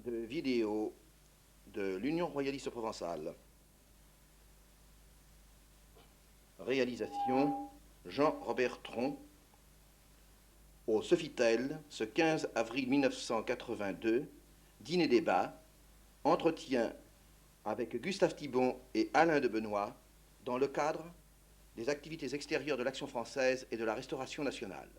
vidéo de l'Union royaliste provençale. Réalisation Jean-Robert Tron, au Sofitel, ce 15 avril 1982, dîner-débat, entretien avec Gustave Thibon et Alain de Benoît dans le cadre des activités extérieures de l'Action française et de la Restauration nationale.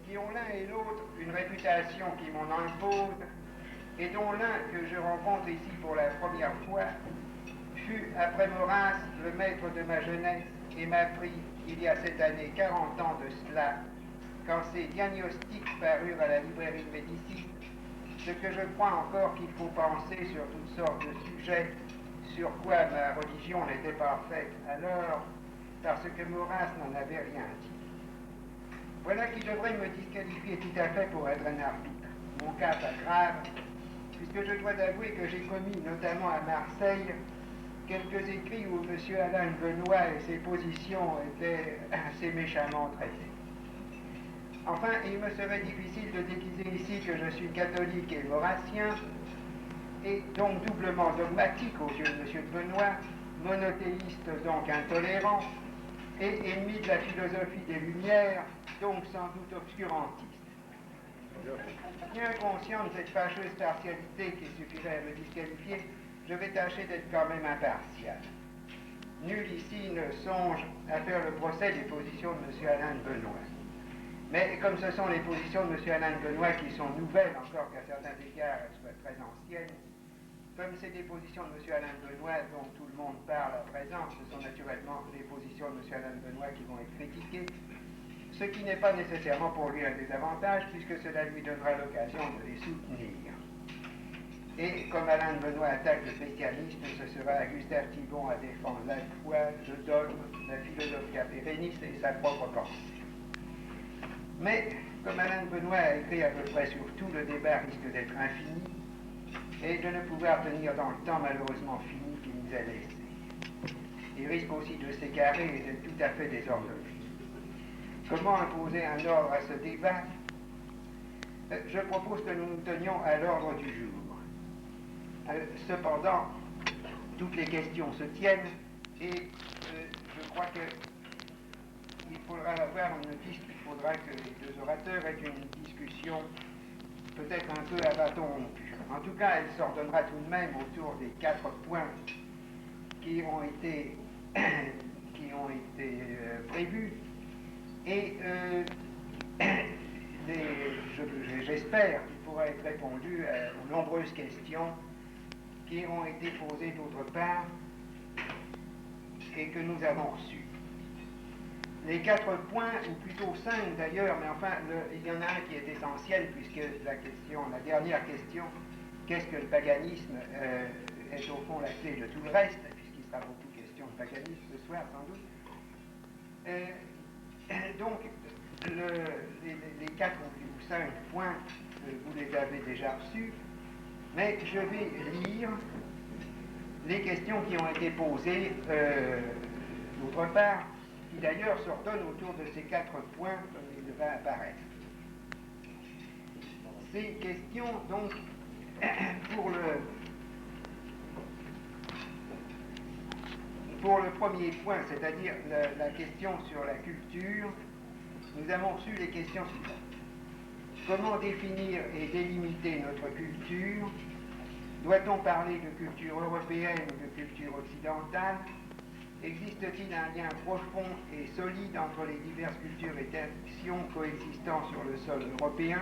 Qui ont l'un et l'autre une réputation qui m'en impose, et dont l'un que je rencontre ici pour la première fois fut, après Maurras, le maître de ma jeunesse et m'a pris, il y a cette année 40 ans de cela, quand ces diagnostics parurent à la librairie de médecine, ce que je crois encore qu'il faut penser sur toutes sortes de sujets, sur quoi ma religion n'était pas faite alors, parce que Maurras n'en avait rien dit. Voilà qui devrait me disqualifier tout à fait pour être un arbitre. Mon cas pas grave, puisque je dois avouer que j'ai commis, notamment à Marseille, quelques écrits où M. Alain Benoît et ses positions étaient assez méchamment traitées. Enfin, il me serait difficile de déguiser ici que je suis catholique et maurassien, et donc doublement dogmatique aux yeux de M. Benoît, monothéiste donc intolérant, et ennemi de la philosophie des Lumières, donc sans doute obscurantiste. Bien conscient de cette fâcheuse partialité qui suffirait à me disqualifier, je vais tâcher d'être quand même impartial. Nul ici ne songe à faire le procès des positions de M. Alain de Benoît. Mais comme ce sont les positions de M. Alain de Benoît qui sont nouvelles, encore qu'à certains égards elles soient très anciennes, comme c'est des positions de M. Alain de Benoît dont tout le monde parle à présent, ce sont naturellement les positions de M. Alain de Benoît qui vont être critiquées, ce qui n'est pas nécessairement pour lui un désavantage, puisque cela lui donnera l'occasion de les soutenir. Et comme Alain de Benoît attaque le christianisme, ce sera à Gustave Thibon à défendre la foi, le dogme, la philosophie pérennis et sa propre pensée. Mais, comme Alain de Benoît a écrit à peu près sur tout, le débat risque d'être infini, et de ne pouvoir tenir dans le temps malheureusement fini qu'il nous a laissé. Il risque aussi de s'égarer et d'être tout à fait désordonné. Comment imposer un ordre à ce débat? Je propose que nous nous tenions à l'ordre du jour. Cependant, toutes les questions se tiennent et je crois qu'il faudra avoir une piste, il faudra que les deux orateurs aient une discussion peut-être un peu à bâton rompu. En tout cas, elle s'ordonnera tout de même autour des 4 points qui ont été, prévus. Et j'espère qu'il pourra être répondu aux nombreuses questions qui ont été posées d'autre part et que nous avons reçues. Les 4 points, ou plutôt 5 d'ailleurs, mais enfin, il y en a un qui est essentiel, puisque la dernière question, qu'est-ce que le paganisme, est au fond la clé de tout le reste, puisqu'il sera beaucoup question de paganisme ce soir, sans doute. Donc, les 4 ou 5 points, vous les avez déjà reçus, mais je vais lire les questions qui ont été posées d'autre part, qui d'ailleurs s'ordonne autour de ces 4 points comme il va apparaître. Ces questions, donc, pour le premier point, c'est-à-dire la question sur la culture, nous avons reçu les questions suivantes. Comment définir et délimiter notre culture? Doit-on parler de culture européenne ou de culture occidentale? Existe-t-il un lien profond et solide entre les diverses cultures et traditions coexistant sur le sol européen?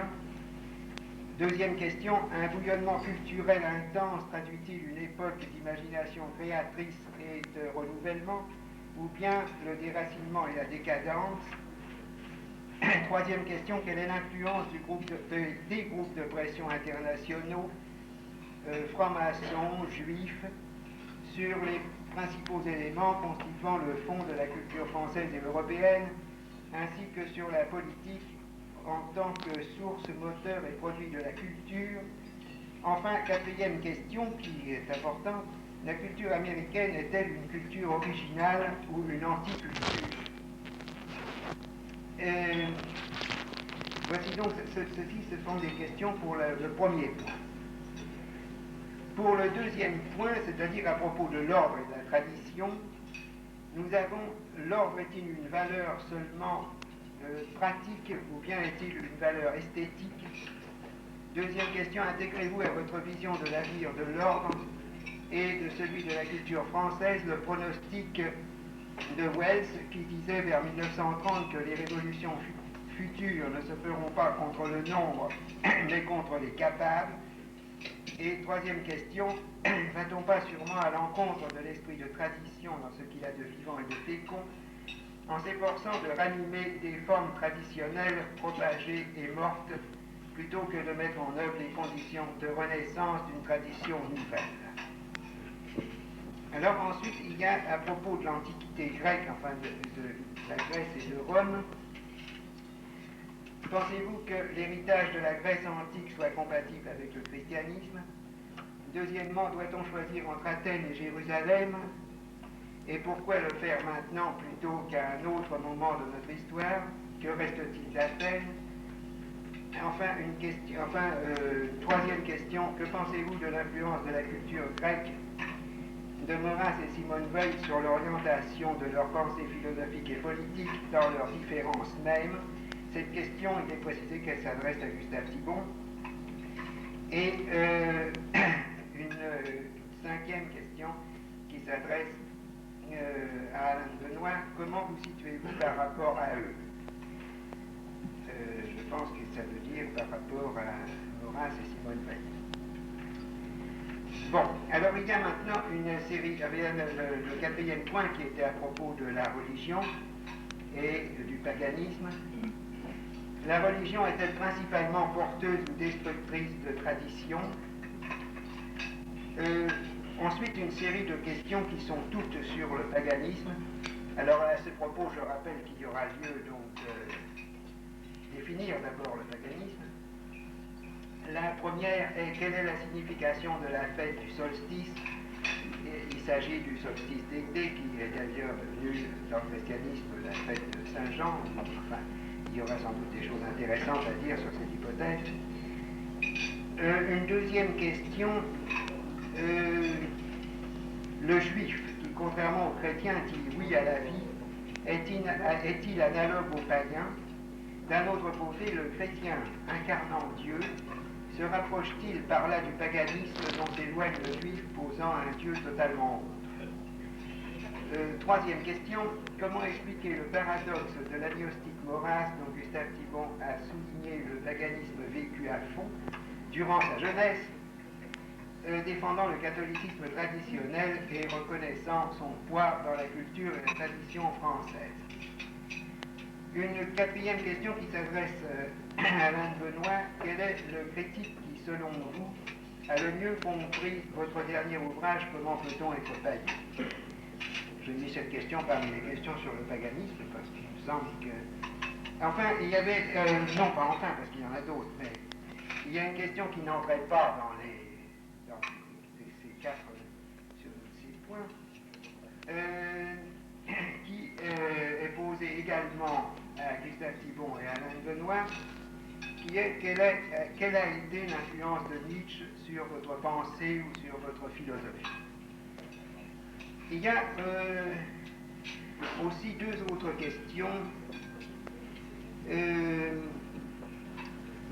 Deuxième question, un bouillonnement culturel intense traduit-il une époque d'imagination créatrice et de renouvellement, ou bien le déracinement et la décadence? Troisième question, quelle est l'influence des groupes de pression internationaux, francs-maçons, juifs, sur les principaux éléments constituant le fond de la culture française et européenne, ainsi que sur la politique en tant que source, moteur et produit de la culture. Enfin, quatrième question qui est importante, la culture américaine est-elle une culture originale ou une anticulture? Voici donc, ceci, ce sont des questions pour le premier point. Pour le deuxième point, c'est-à-dire à propos de l'ordre et de la tradition, nous avons, l'ordre est-il une valeur seulement pratique ou bien est-il une valeur esthétique? Deuxième question, intégrez-vous à votre vision de l'avenir de l'ordre et de celui de la culture française le pronostic de Wells qui disait vers 1930 que les révolutions futures ne se feront pas contre le nombre mais contre les capables? Et troisième question, va-t-on pas sûrement à l'encontre de l'esprit de tradition dans ce qu'il a de vivant et de fécond, en s'efforçant de ranimer des formes traditionnelles propagées et mortes, plutôt que de mettre en œuvre les conditions de renaissance d'une tradition nouvelle? Alors ensuite, il y a à propos de l'Antiquité grecque, enfin de la Grèce et de Rome, pensez-vous que l'héritage de la Grèce antique soit compatible avec le christianisme? Deuxièmement, doit-on choisir entre Athènes et Jérusalem? Et pourquoi le faire maintenant plutôt qu'à un autre moment de notre histoire? Que reste-t-il d'Athènes? Troisième question, que pensez-vous de l'influence de la culture grecque de Maurras et Simone Weil sur l'orientation de leurs pensées philosophiques et politiques dans leurs différences mêmes? Cette question, il est précisé qu'elle s'adresse à Gustave Thibon. Et une cinquième question qui s'adresse à Alain Benoît, comment vous situez-vous par rapport à eux? Je pense que ça veut dire par rapport à Maurras et Simone Weil. Bon, alors il y a maintenant une série, le quatrième point qui était à propos de la religion et du paganisme. La religion est-elle principalement porteuse ou destructrice de tradition? Ensuite, une série de questions qui sont toutes sur le paganisme. Alors à ce propos, je rappelle qu'il y aura lieu donc définir d'abord le paganisme. La première est quelle est la signification de la fête du solstice? Il s'agit du solstice d'été qui est d'ailleurs devenu dans le christianisme la fête de Saint-Jean. Enfin, il y aura sans doute des choses intéressantes à dire sur cette hypothèse. Une deuxième question, le juif qui, contrairement aux chrétiens, dit oui à la vie, est-il analogue au païen? D'un autre côté, le chrétien incarnant Dieu se rapproche-t-il par là du paganisme dont s'éloigne le juif posant un Dieu totalement autre? Troisième question, comment expliquer le paradoxe de l'agnostique Maurras dont Gustave Thibon a souligné le paganisme vécu à fond durant sa jeunesse, défendant le catholicisme traditionnel et reconnaissant son poids dans la culture et la tradition française? Une quatrième question qui s'adresse à Alain Benoît, quel est le critique qui, selon vous, a le mieux compris votre dernier ouvrage, Comment peut-on être païen? Je mis cette question parmi les questions sur le paganisme parce qu'il me semble que... Enfin, il y avait... non, pas enfin, parce qu'il y en a d'autres, mais il y a une question qui n'entrait pas dans ces quatre sur ces points, qui est posée également à Gustave Thibon et à Alain Benoît, qui est quelle a été l'influence de Nietzsche sur votre pensée ou sur votre philosophie? Il y a aussi deux autres questions.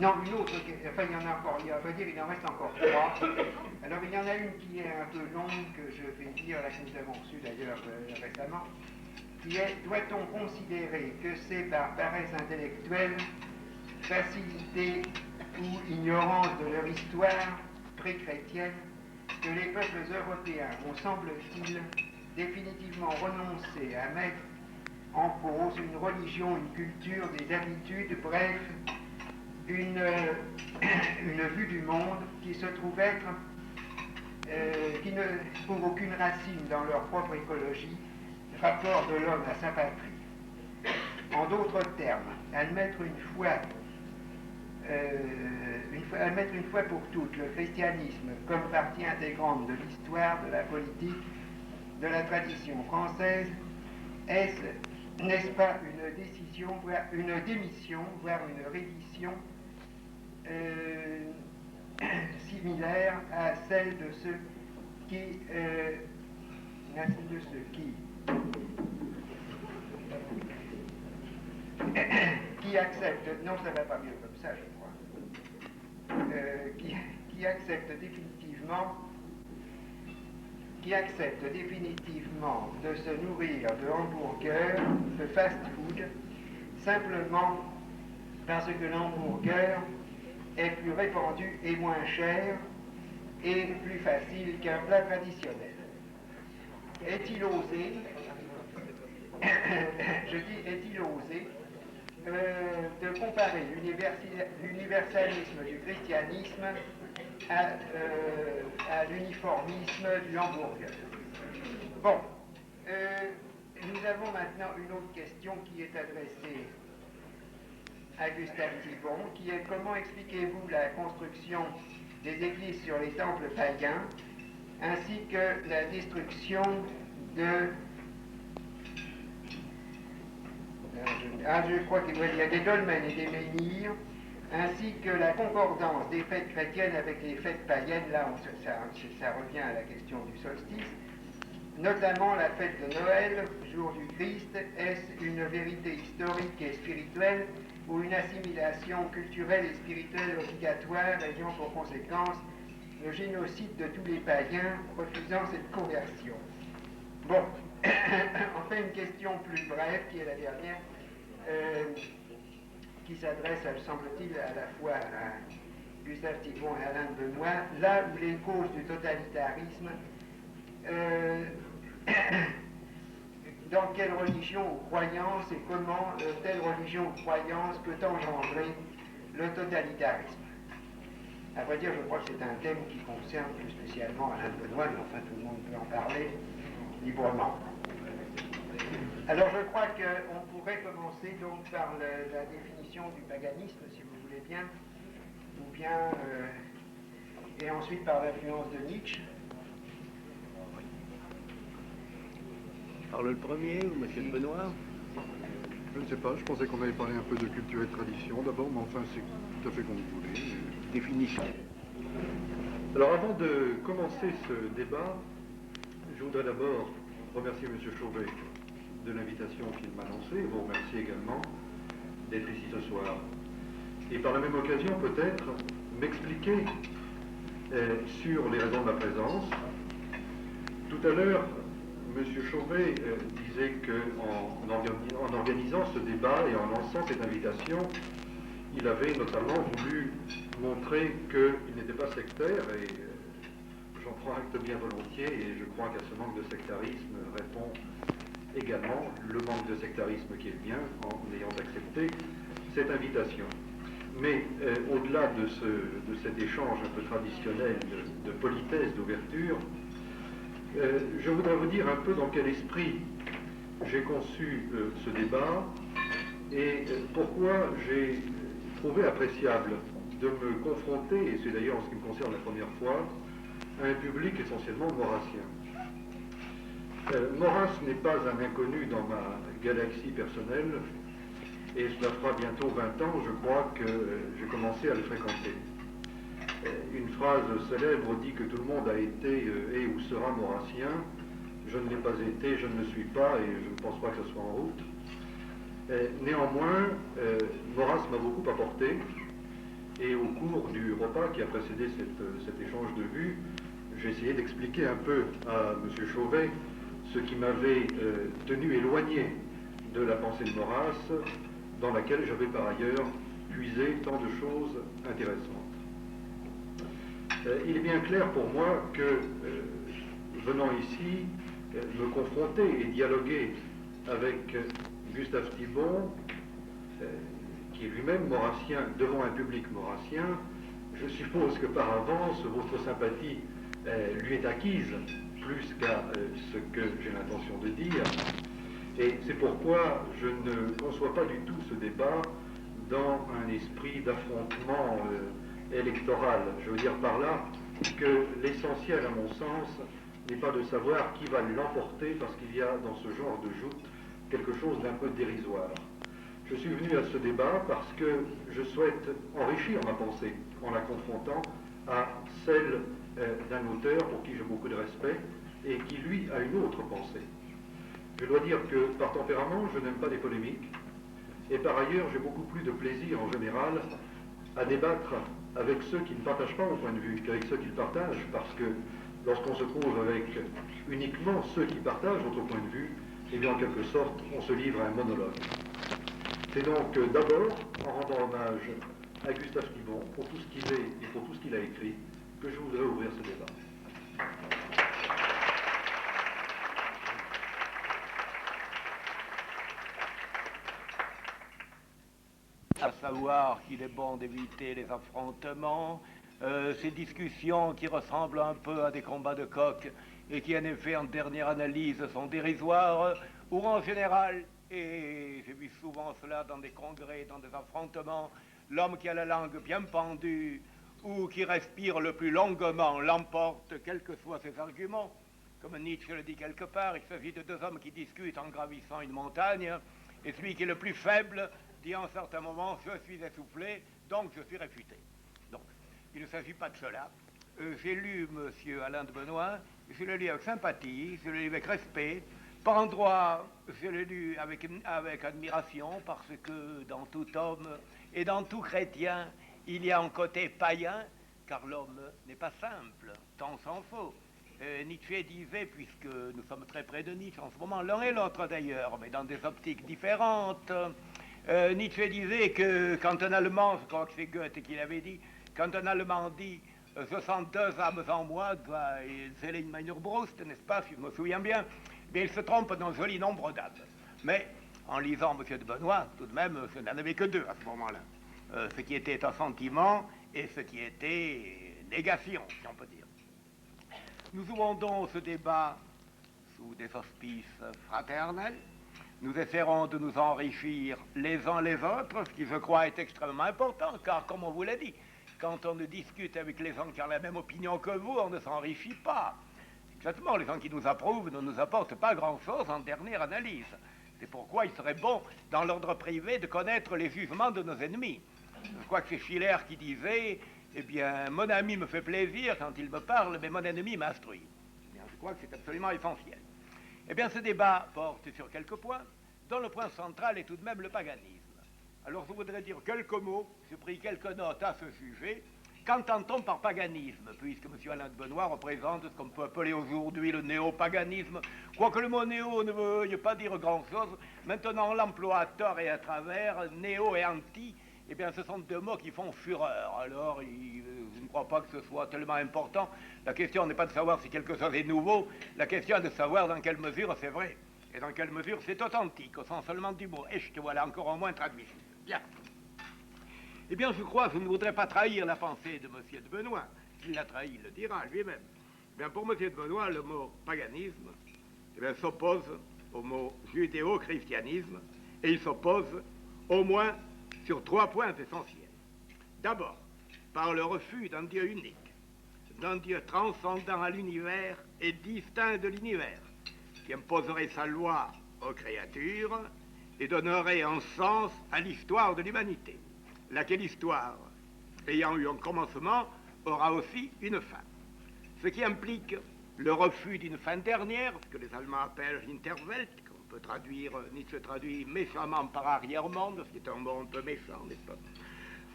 Non, une autre, enfin il y en a encore, on va dire il en reste encore trois. Alors il y en a une qui est un peu longue, que je vais dire, là que nous avons reçue d'ailleurs récemment, qui est, doit-on considérer que c'est par paresse intellectuelle, facilité ou ignorance de leur histoire pré-chrétienne que les peuples européens ont, semble-t-il, définitivement renoncé à mettre en cause une religion, une culture, des habitudes, bref, une vue du monde qui se trouve être, qui ne trouve aucune racine dans leur propre écologie, rapport de l'homme à sa patrie. En d'autres termes, admettre une fois pour toutes le christianisme comme partie intégrante de l'histoire, de la politique, de la tradition française, est-ce n'est-ce pas une décision, voire une démission, voire une reddition similaire à celle de ceux qui acceptent, non ça va pas mieux comme ça je crois, qui acceptent définitivement de se nourrir de hamburgers, de fast-food, simplement parce que l'hamburger est plus répandu et moins cher et plus facile qu'un plat traditionnel. Est-il osé, je dis est-il osé, de comparer l'universalisme du christianisme à l'uniformisme du hamburger. Bon, nous avons maintenant une autre question qui est adressée à Gustave Thibon, qui est: comment expliquez-vous la construction des églises sur les temples païens, ainsi que la destruction de... je crois qu'il y a des dolmens et des menhirs, ainsi que la concordance des fêtes chrétiennes avec les fêtes païennes. Là, ça revient à la question du solstice, notamment la fête de Noël, jour du Christ. Est-ce une vérité historique et spirituelle ou une assimilation culturelle et spirituelle obligatoire ayant pour conséquence le génocide de tous les païens refusant cette conversion? Bon, enfin une question plus brève qui est la dernière, qui s'adresse, semble-t-il, à la fois à Gustave Thibon et Alain de Benoît, là où les causes du totalitarisme, dans quelle religion ou croyance et comment telle religion ou croyance peut engendrer le totalitarisme. À vrai dire, je crois que c'est un thème qui concerne plus spécialement Alain de Benoît, mais enfin tout le monde peut en parler librement. Alors je crois qu'on pourrait commencer donc par la définition du paganisme, si vous voulez bien, ou bien, et ensuite par l'influence de Nietzsche. Parle le premier ou monsieur de Benoît? Je ne sais pas, je pensais qu'on allait parler un peu de culture et de tradition d'abord, mais enfin c'est tout à fait comme vous voulez. Définition. Alors avant de commencer ce débat, je voudrais d'abord remercier M. Chauvet de l'invitation qu'il m'a lancée, vous remercier également d'être ici ce soir. Et par la même occasion peut-être m'expliquer sur les raisons de ma présence. Tout à l'heure, M. Chauvet disait qu'en organisant ce débat et en lançant cette invitation, il avait notamment voulu montrer qu'il n'était pas sectaire, et j'en prends acte bien volontiers, et je crois qu'à ce manque de sectarisme répond également le manque de sectarisme qui est le mien en ayant accepté cette invitation. Mais au-delà de cet échange un peu traditionnel de politesse, d'ouverture, je voudrais vous dire un peu dans quel esprit j'ai conçu ce débat et pourquoi j'ai trouvé appréciable de me confronter, et c'est d'ailleurs en ce qui me concerne la première fois, à un public essentiellement maurassien. Maurras n'est pas un inconnu dans ma galaxie personnelle, et cela fera bientôt 20 ans, je crois, que j'ai commencé à le fréquenter. Une phrase célèbre dit que tout le monde a été et ou sera maurassien. Je ne l'ai pas été, je ne le suis pas, et je ne pense pas que ce soit en route. Néanmoins, Maurras m'a beaucoup apporté, et au cours du repas qui a précédé cet échange de vues, j'ai essayé d'expliquer un peu à M. Chauvet ce qui m'avait tenu éloigné de la pensée de Maurras, dans laquelle j'avais par ailleurs puisé tant de choses intéressantes. Il est bien clair pour moi que, venant ici, me confronter et dialoguer avec Gustave Thibon, qui est lui-même maurassien, devant un public maurassien, je suppose que par avance, votre sympathie lui est acquise, plus qu'à ce que j'ai l'intention de dire. Et c'est pourquoi je ne conçois pas du tout ce débat dans un esprit d'affrontement électoral. Je veux dire par là que l'essentiel, à mon sens, n'est pas de savoir qui va l'emporter, parce qu'il y a dans ce genre de joute quelque chose d'un peu dérisoire. Je suis venu à ce débat parce que je souhaite enrichir ma pensée en la confrontant à celle d'un auteur pour qui j'ai beaucoup de respect et qui, lui, a une autre pensée. Je dois dire que, par tempérament, je n'aime pas les polémiques, et par ailleurs, j'ai beaucoup plus de plaisir, en général, à débattre avec ceux qui ne partagent pas mon point de vue qu'avec ceux qui le partagent, parce que lorsqu'on se trouve avec uniquement ceux qui partagent notre point de vue, et bien en quelque sorte, on se livre à un monologue. C'est donc d'abord, en rendant hommage à Gustave Thibon, pour tout ce qu'il est et pour tout ce qu'il a écrit, que je voudrais ouvrir ce débat. À savoir qu'il est bon d'éviter les affrontements, ces discussions qui ressemblent un peu à des combats de coq et qui en effet en dernière analyse sont dérisoires, ou en général, et j'ai vu souvent cela dans des congrès, dans des affrontements, l'homme qui a la langue bien pendue ou qui respire le plus longuement l'emporte, quels que soient ses arguments. Comme Nietzsche le dit quelque part, il s'agit de deux hommes qui discutent en gravissant une montagne, et celui qui est le plus faible dit en certains moments « je suis essoufflé, donc je suis réfuté ». Donc, il ne s'agit pas de cela. J'ai lu M. Alain de Benoît, je l'ai lu avec sympathie, je l'ai lu avec respect. Par endroits, je l'ai lu avec admiration, parce que dans tout homme et dans tout chrétien, il y a un côté païen, car l'homme n'est pas simple, tant s'en faut. Nietzsche disait, puisque nous sommes très près de Nietzsche en ce moment, l'un et l'autre d'ailleurs, mais dans des optiques différentes, Nietzsche disait que quand un Allemand, je crois que c'est Goethe qui l'avait dit, quand un Allemand dit « je sens deux âmes en moi », c'est une Brust, n'est-ce pas, si je me souviens bien, mais il se trompe d'un joli nombre d'âmes. Mais en lisant M. de Benoît, tout de même, je n'en avais que deux à ce moment-là. Ce qui était un sentiment et ce qui était négation, si on peut dire. Nous ouvrons donc ce débat sous des auspices fraternels. Nous essaierons de nous enrichir les uns les autres, ce qui, je crois, est extrêmement important, car, comme on vous l'a dit, quand on ne discute avec les gens qui ont la même opinion que vous, on ne s'enrichit pas. Exactement, les gens qui nous approuvent ne nous apportent pas grand-chose en dernière analyse. C'est pourquoi il serait bon, dans l'ordre privé, de connaître les jugements de nos ennemis. Je crois que c'est Schiller qui disait « Eh bien, mon ami me fait plaisir quand il me parle, mais mon ennemi m'instruit. » Je crois que c'est absolument essentiel. Eh bien, ce débat porte sur quelques points, dont le point central est tout de même le paganisme. Alors, je voudrais dire quelques mots, j'ai pris quelques notes à ce sujet. Qu'entend-on par paganisme, puisque M. Alain de Benoît représente ce qu'on peut appeler aujourd'hui le néo-paganisme, quoique le mot néo ne veuille pas dire grand-chose, maintenant on l'emploie à tort et à travers, néo et anti, eh bien ce sont deux mots qui font fureur. Alors, je ne crois pas que ce soit tellement important. La question n'est pas de savoir si quelque chose est nouveau, la question est de savoir dans quelle mesure c'est vrai, et dans quelle mesure c'est authentique, au sens seulement du mot. Et je te voilà encore au moins traduit. Bien. Eh bien, je crois, je ne voudrais pas trahir la pensée de M. de Benoît. S'il l'a trahi, il le dira lui-même. Eh bien, pour M. de Benoît, le mot paganisme s'oppose au mot judéo-christianisme, et il s'oppose au moins sur trois points essentiels. D'abord, par le refus d'un Dieu unique, d'un Dieu transcendant à l'univers et distinct de l'univers, qui imposerait sa loi aux créatures et donnerait un sens à l'histoire de l'humanité, laquelle histoire, ayant eu un commencement, aura aussi une fin. Ce qui implique le refus d'une fin dernière, ce que les Allemands appellent Hinterwelt, qu'on peut traduire, Nietzsche traduit méchamment par arrière-monde, ce qui est un mot un peu méchant, n'est-ce pas?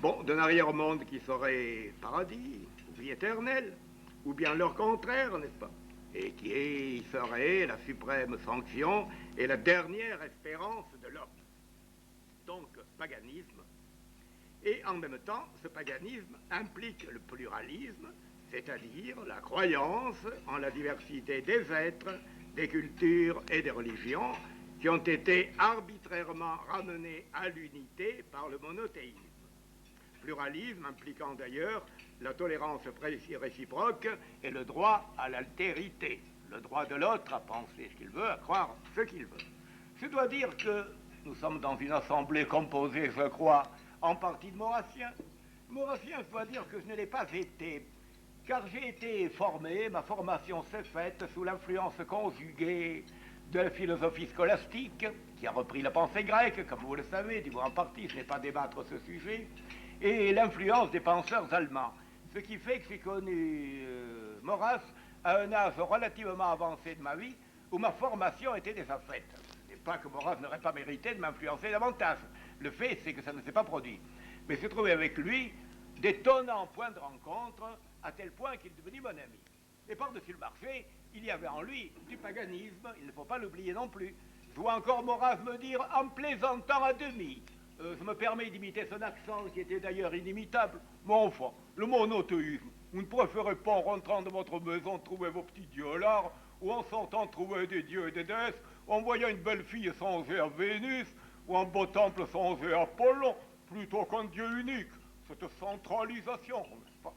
Bon, d'un arrière-monde qui serait paradis, ou vie éternelle, ou bien leur contraire, n'est-ce pas? Et qui serait la suprême sanction et la dernière espérance de l'homme. Donc, paganisme. Et en même temps, ce paganisme implique le pluralisme, c'est-à-dire la croyance en la diversité des êtres, des cultures et des religions qui ont été arbitrairement ramenés à l'unité par le monothéisme. Pluralisme impliquant d'ailleurs la tolérance réciproque et le droit à l'altérité, le droit de l'autre à penser ce qu'il veut, à croire ce qu'il veut. Je dois dire que nous sommes dans une assemblée composée, je crois, en partie de Maurassiens. Maurassien, je dois dire que je ne l'ai pas été, car j'ai été formé, ma formation s'est faite sous l'influence conjuguée de la philosophie scolastique, qui a repris la pensée grecque, comme vous le savez, du moins en partie, ce n'est pas débattre ce sujet, et l'influence des penseurs allemands. Ce qui fait que j'ai connu Maurras à un âge relativement avancé de ma vie, où ma formation était déjà faite. Ce n'est pas que Maurras n'aurait pas mérité de m'influencer davantage. Le fait, c'est que ça ne s'est pas produit. Mais j'ai trouvé avec lui d'étonnants points de rencontre, à tel point qu'il est devenu mon ami. Et par-dessus le marché, il y avait en lui du paganisme, il ne faut pas l'oublier non plus. Je vois encore Maurras me dire, en plaisantant à demi, je me permets d'imiter son accent, qui était d'ailleurs inimitable, mais enfin, le monothéisme, vous ne préférez pas en rentrant dans votre maison trouver vos petits dieux là, ou en sortant trouver des dieux et des déesses, ou en voyant une belle fille songer à Vénus, ou un beau temple songer à Apollon, plutôt qu'un dieu unique. Cette centralisation, n'est-ce pas?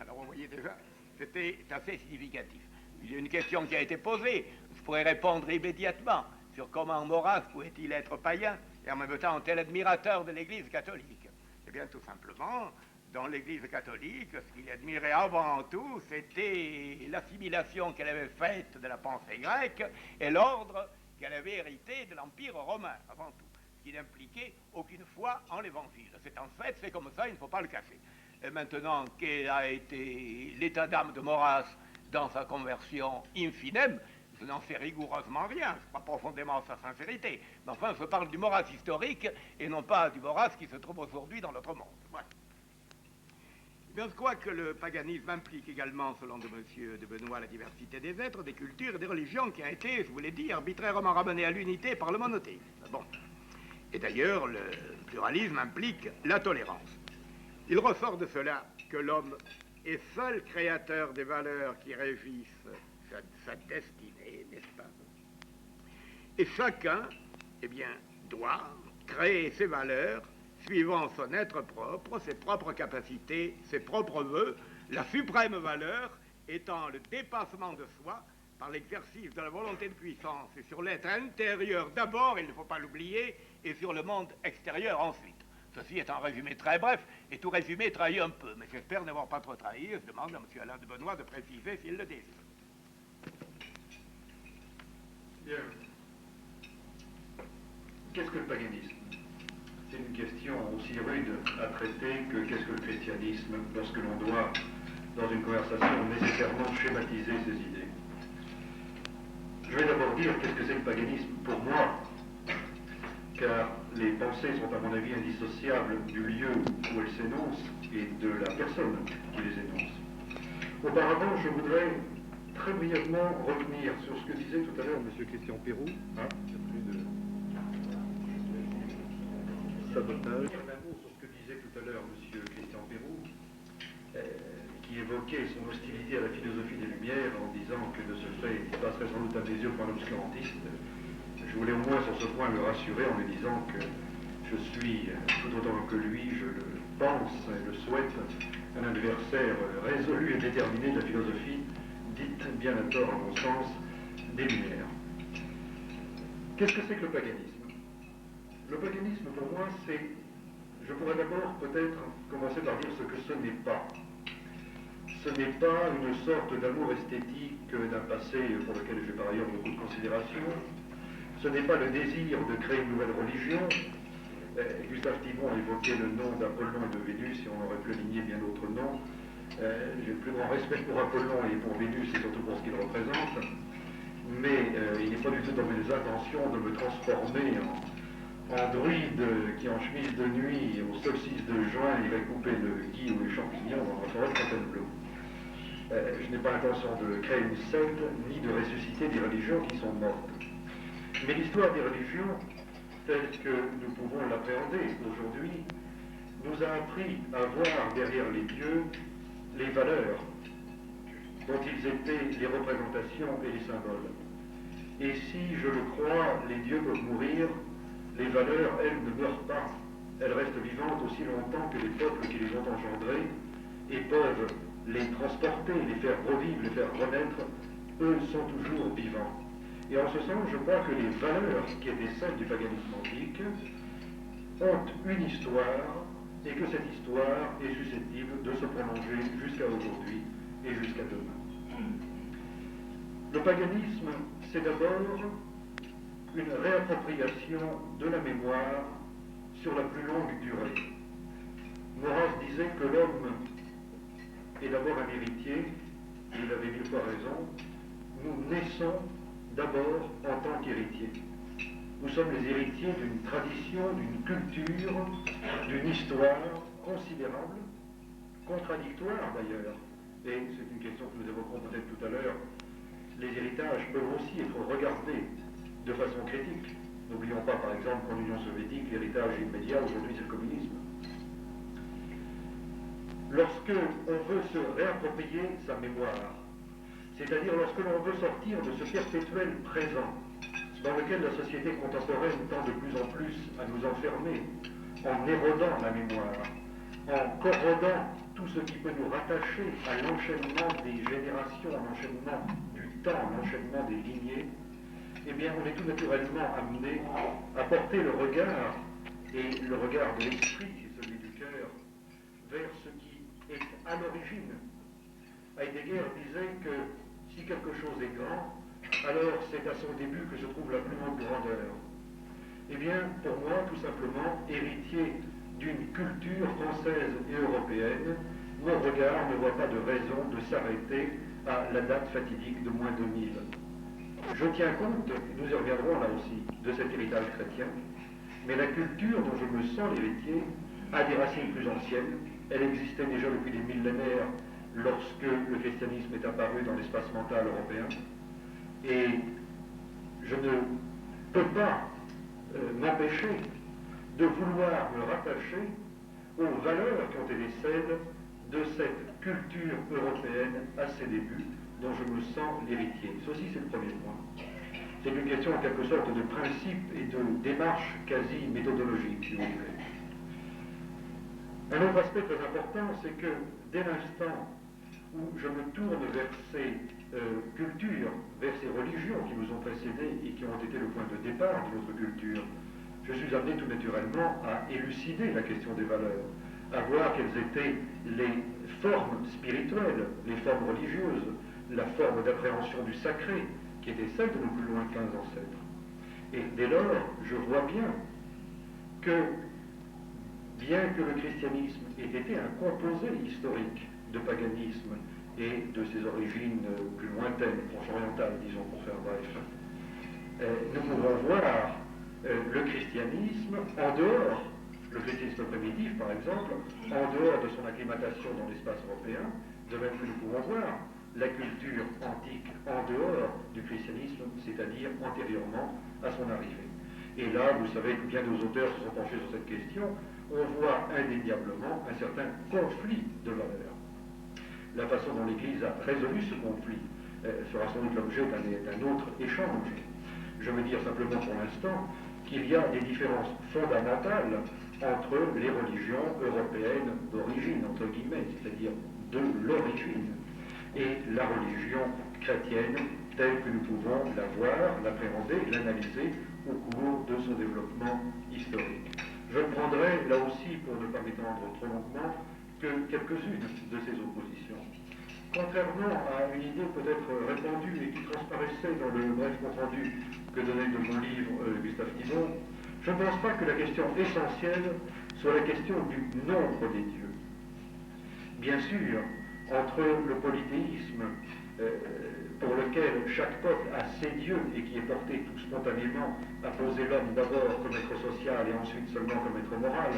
Alors vous voyez déjà, c'était assez significatif. Il y a une question qui a été posée, je pourrais répondre immédiatement sur comment Maurras pouvait-il être païen et en même temps un tel admirateur de l'Église catholique. Eh bien tout simplement, dans l'Église catholique, ce qu'il admirait avant tout, c'était l'assimilation qu'elle avait faite de la pensée grecque et l'ordre qu'elle avait hérité de l'Empire romain avant tout, qui n'impliquait aucune foi en l'Évangile. C'est en fait, c'est comme ça, il ne faut pas le cacher. Et maintenant, quel a été l'état d'âme de Maurras dans sa conversion in finem, je n'en sais rigoureusement rien, je crois profondément à sa sincérité. Mais enfin, je parle du Maurras historique et non pas du Maurras qui se trouve aujourd'hui dans notre monde. Voilà. Eh bien, je crois que le paganisme implique également, selon de M. de Benoît, la diversité des êtres, des cultures et des religions qui a été, je vous l'ai dit, arbitrairement ramenée à l'unité par le monothéisme. Bon. Et d'ailleurs, le pluralisme implique la tolérance. Il ressort de cela que l'homme est seul créateur des valeurs qui régissent sa destinée, n'est-ce pas? Et chacun, eh bien, doit créer ses valeurs suivant son être propre, ses propres capacités, ses propres vœux, la suprême valeur étant le dépassement de soi par l'exercice de la volonté de puissance et sur l'être intérieur d'abord, il ne faut pas l'oublier, et sur le monde extérieur ensuite. Ceci est un résumé très bref, et tout résumé trahit un peu, mais j'espère n'avoir pas trop trahi. Je demande à M. Alain de Benoît de préciser s'il le désire. Bien. Qu'est-ce que le paganisme? C'est une question aussi rude à traiter que qu'est-ce que le christianisme, lorsque l'on doit, dans une conversation, nécessairement schématiser ses idées. Je vais d'abord dire qu'est-ce que c'est le paganisme pour moi, car les pensées sont à mon avis indissociables du lieu où elles s'énoncent et de la personne qui les énonce. Auparavant, je voudrais très brièvement revenir sur ce que disait tout à l'heure M. Christian Pérou. Hein, il y a plus de sabotage. Un mot sur ce que disait tout à l'heure M. Christian Pérou, qui évoquait son hostilité à la philosophie des Lumières en disant que de ce fait, il passerait sans doute à mes yeux pour un obscurantiste. Je voulais au moins sur ce point le rassurer en lui disant que je suis, tout autant que lui, je le pense et le souhaite, un adversaire résolu et déterminé de la philosophie, dite bien à tort à mon sens, des Lumières. Qu'est-ce que c'est que le paganisme? Le paganisme pour moi c'est, je pourrais d'abord peut-être commencer par dire ce que ce n'est pas. Ce n'est pas une sorte d'amour esthétique d'un passé pour lequel j'ai par ailleurs beaucoup de considération. Ce n'est pas le désir de créer une nouvelle religion. Gustave Thibon a évoqué le nom d'Apollon et de Vénus, et on aurait pu aligner bien d'autres noms. J'ai le plus grand respect pour Apollon et pour Vénus, et surtout pour ce qu'il représente. Mais il n'est pas du tout dans mes intentions de me transformer en druide qui, en chemise de nuit, au solstice de juin, irait couper le gui ou les champignons dans la forêt de Fontainebleau. Je n'ai pas l'intention de créer une secte, ni de ressusciter des religions qui sont mortes. Mais l'histoire des religions, telle que nous pouvons l'appréhender aujourd'hui, nous a appris à voir derrière les dieux les valeurs dont ils étaient les représentations et les symboles. Et si, je le crois, les dieux peuvent mourir, les valeurs, elles, ne meurent pas. Elles restent vivantes aussi longtemps que les peuples qui les ont engendrées et peuvent les transporter, les faire revivre, les faire renaître. Eux sont toujours vivants. Et en ce sens, je crois que les valeurs qui étaient celles du paganisme antique ont une histoire et que cette histoire est susceptible de se prolonger jusqu'à aujourd'hui et jusqu'à demain. Le paganisme, c'est d'abord une réappropriation de la mémoire sur la plus longue durée. Maurras disait que l'homme est d'abord un héritier, il avait mille fois raison. Nous naissons d'abord en tant qu'héritiers. Nous sommes les héritiers d'une tradition, d'une culture, d'une histoire considérable, contradictoire d'ailleurs. Et c'est une question que nous évoquerons peut-être tout à l'heure. Les héritages peuvent aussi être regardés de façon critique. N'oublions pas par exemple qu'en Union soviétique, l'héritage immédiat aujourd'hui c'est le communisme. Lorsque on veut se réapproprier sa mémoire, c'est-à-dire lorsque l'on veut sortir de ce perpétuel présent dans lequel la société contemporaine tend de plus en plus à nous enfermer, en érodant la mémoire, en corrodant tout ce qui peut nous rattacher à l'enchaînement des générations, à l'enchaînement du temps, à l'enchaînement des lignées, eh bien on est tout naturellement amené à porter le regard, et le regard de l'esprit, c'est celui du cœur, vers ce qui est à l'origine. Heidegger disait que si quelque chose est grand, alors c'est à son début que se trouve la plus grande grandeur. Eh bien, pour moi, tout simplement, héritier d'une culture française et européenne, mon regard ne voit pas de raison de s'arrêter à la date fatidique de moins 2000. Je tiens compte, nous y reviendrons là aussi, de cet héritage chrétien, mais la culture dont je me sens l'héritier a des racines plus anciennes. Elle existait déjà depuis des millénaires lorsque le christianisme est apparu dans l'espace mental européen. Et je ne peux pas m'empêcher de vouloir me rattacher aux valeurs qui ont été celles de cette culture européenne à ses débuts, dont je me sens l'héritier. Ceci, c'est le premier point. C'est une question en quelque sorte de principe et de démarche quasi méthodologique, si vous voulez. Un autre aspect très important, c'est que dès l'instant où je me tourne vers ces cultures, vers ces religions qui nous ont précédés et qui ont été le point de départ de notre culture, je suis amené tout naturellement à élucider la question des valeurs, à voir quelles étaient les formes spirituelles, les formes religieuses, la forme d'appréhension du sacré, qui était celle de nos plus lointains ancêtres. Et dès lors, je vois bien que le christianisme ait été un composé historique de paganisme et de ses origines plus lointaines, proche-orientales, disons, pour faire bref, nous pouvons voir le christianisme en dehors, le christianisme primitif par exemple, en dehors de son acclimatation dans l'espace européen, de même que nous pouvons voir la culture antique en dehors du christianisme, c'est-à-dire antérieurement à son arrivée. Et là, vous savez que bien des auteurs se sont penchés sur cette question, on voit indéniablement un certain conflit de valeurs. La façon dont l'Église a résolu ce conflit sera sans doute l'objet d'un autre échange. Je veux dire simplement pour l'instant qu'il y a des différences fondamentales entre les religions européennes d'origine, entre guillemets, c'est-à-dire de l'origine, et la religion chrétienne telle que nous pouvons la voir, l'appréhender, l'analyser au cours de son développement historique. Je prendrai là aussi, pour ne pas m'étendre trop longuement, que quelques-unes de ces oppositions. Contrairement à une idée peut-être répandue et qui transparaissait dans le bref compte-rendu que donnait de mon livre Gustave Thibon, je ne pense pas que la question essentielle soit la question du nombre des dieux. Bien sûr, entre le polythéisme, pour lequel chaque peuple a ses dieux et qui est porté tout spontanément à poser l'homme d'abord comme être social et ensuite seulement comme être moral,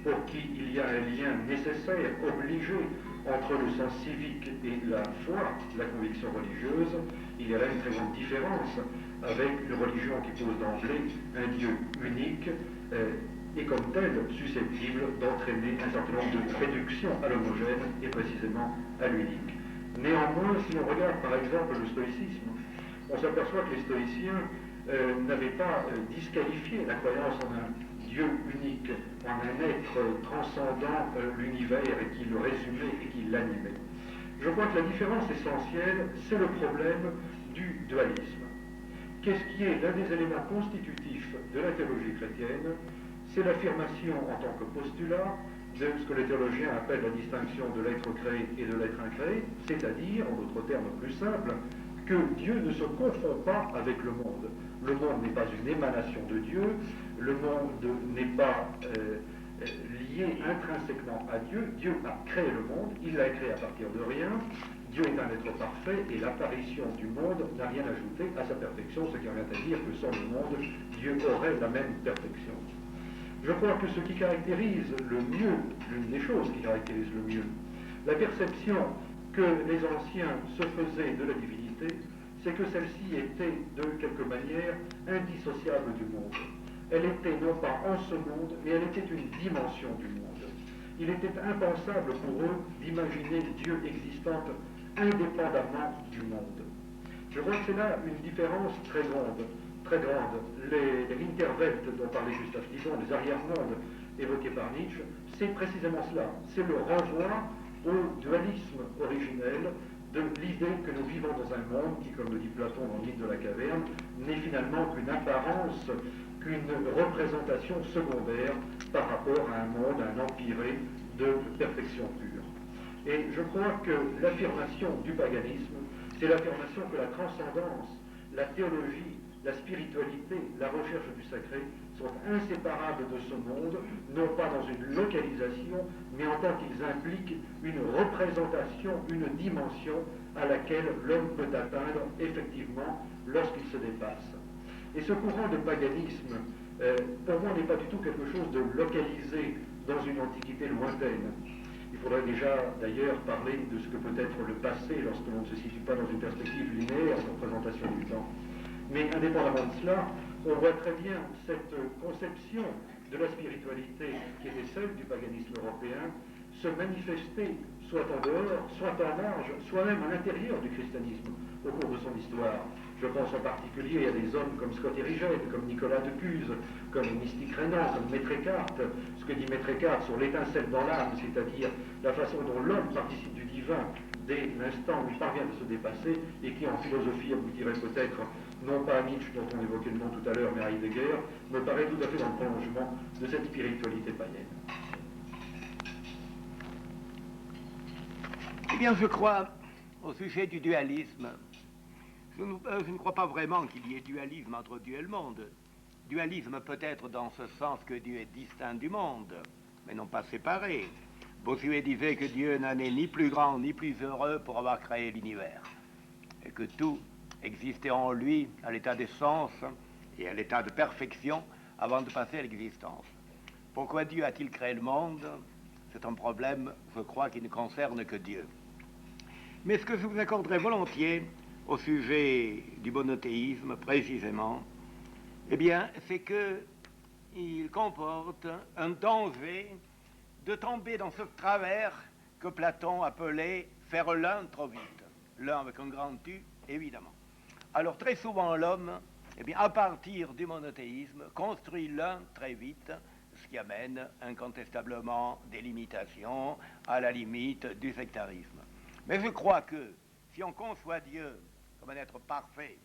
pour qui il y a un lien nécessaire, obligé, entre le sens civique et la foi, la conviction religieuse, il y a là une très grande différence avec une religion qui pose d'emblée un Dieu unique et comme tel susceptible d'entraîner un certain nombre de réductions à l'homogène et précisément à l'unique. Néanmoins, si on regarde par exemple le stoïcisme, on s'aperçoit que les stoïciens n'avaient pas disqualifié la croyance en un Dieu unique, en un être transcendant l'univers et qui le résumait et qui l'animait. Je crois que la différence essentielle, c'est le problème du dualisme. Qu'est-ce qui est l'un des éléments constitutifs de la théologie chrétienne? C'est l'affirmation en tant que postulat de ce que les théologiens appellent la distinction de l'être créé et de l'être incréé, c'est-à-dire, en d'autres termes plus simples, que Dieu ne se confond pas avec le monde. Le monde n'est pas une émanation de Dieu, le monde n'est pas lié intrinsèquement à Dieu. Dieu a créé le monde, il l'a créé à partir de rien. Dieu est un être parfait et l'apparition du monde n'a rien ajouté à sa perfection, ce qui revient à dire que sans le monde, Dieu aurait la même perfection. Je crois que ce qui caractérise le mieux, l'une des choses qui caractérise le mieux, la perception que les anciens se faisaient de la divinité, c'est que celle-ci était de quelque manière indissociable du monde. Elle était non pas en ce monde, mais elle était une dimension du monde. Il était impensable pour eux d'imaginer Dieu existant indépendamment du monde. Je crois que c'est là une différence très grande. Très grande. Les Winterwelt dont parlait Gustave Thibon, les arrière-mondes évoqués par Nietzsche, c'est précisément cela. C'est le renvoi au dualisme originel de l'idée que nous vivons dans un monde qui, comme le dit Platon dans le mythe de la caverne, n'est finalement qu'une apparence, qu'une représentation secondaire par rapport à un monde, un empyré de perfection pure. Et je crois que l'affirmation du paganisme, c'est l'affirmation que la transcendance, la théologie, la spiritualité, la recherche du sacré sont inséparables de ce monde, non pas dans une localisation, mais en tant qu'ils impliquent une représentation, une dimension à laquelle l'homme peut atteindre effectivement lorsqu'il se dépasse. Et ce courant de paganisme, pour moi, n'est pas du tout quelque chose de localisé dans une antiquité lointaine. Il faudrait déjà d'ailleurs parler de ce que peut être le passé lorsque l'on ne se situe pas dans une perspective linéaire de représentation du temps. Mais indépendamment de cela, on voit très bien cette conception de la spiritualité qui était celle du paganisme européen se manifester soit en dehors, soit en marge, soit même à l'intérieur du christianisme au cours de son histoire. Je pense en particulier à des hommes comme Scott Erigène, comme Nicolas de Cuse, comme le mystique Renan, comme Maître Eckhart, ce que dit Maître Eckhart sur l'étincelle dans l'âme, c'est-à-dire la façon dont l'homme participe du divin dès l'instant où il parvient à se dépasser, et qui en philosophie aboutirait peut-être non pas à Nietzsche dont on évoquait le nom tout à l'heure, mais à Heidegger, me paraît tout à fait dans le prolongement de cette spiritualité païenne. Eh bien, je crois, au sujet du dualisme, je ne crois pas vraiment qu'il y ait dualisme entre Dieu et le monde. Dualisme peut-être dans ce sens que Dieu est distinct du monde, mais non pas séparé. Bossuet disait que Dieu n'en est ni plus grand ni plus heureux pour avoir créé l'univers, et que tout existait en lui à l'état d'essence et à l'état de perfection avant de passer à l'existence. Pourquoi Dieu a-t-il créé le monde? C'est un problème, je crois, qui ne concerne que Dieu. Mais ce que je vous accorderai volontiers au sujet du monothéisme, précisément, eh bien, c'est qu'il comporte un danger de tomber dans ce travers que Platon appelait « faire l'un trop vite ». L'un avec un grand U, évidemment. Alors, très souvent, l'homme, eh bien, à partir du monothéisme, construit l'un très vite, ce qui amène incontestablement des limitations, à la limite du sectarisme. Mais je crois que si on conçoit Dieu comme un être parfait,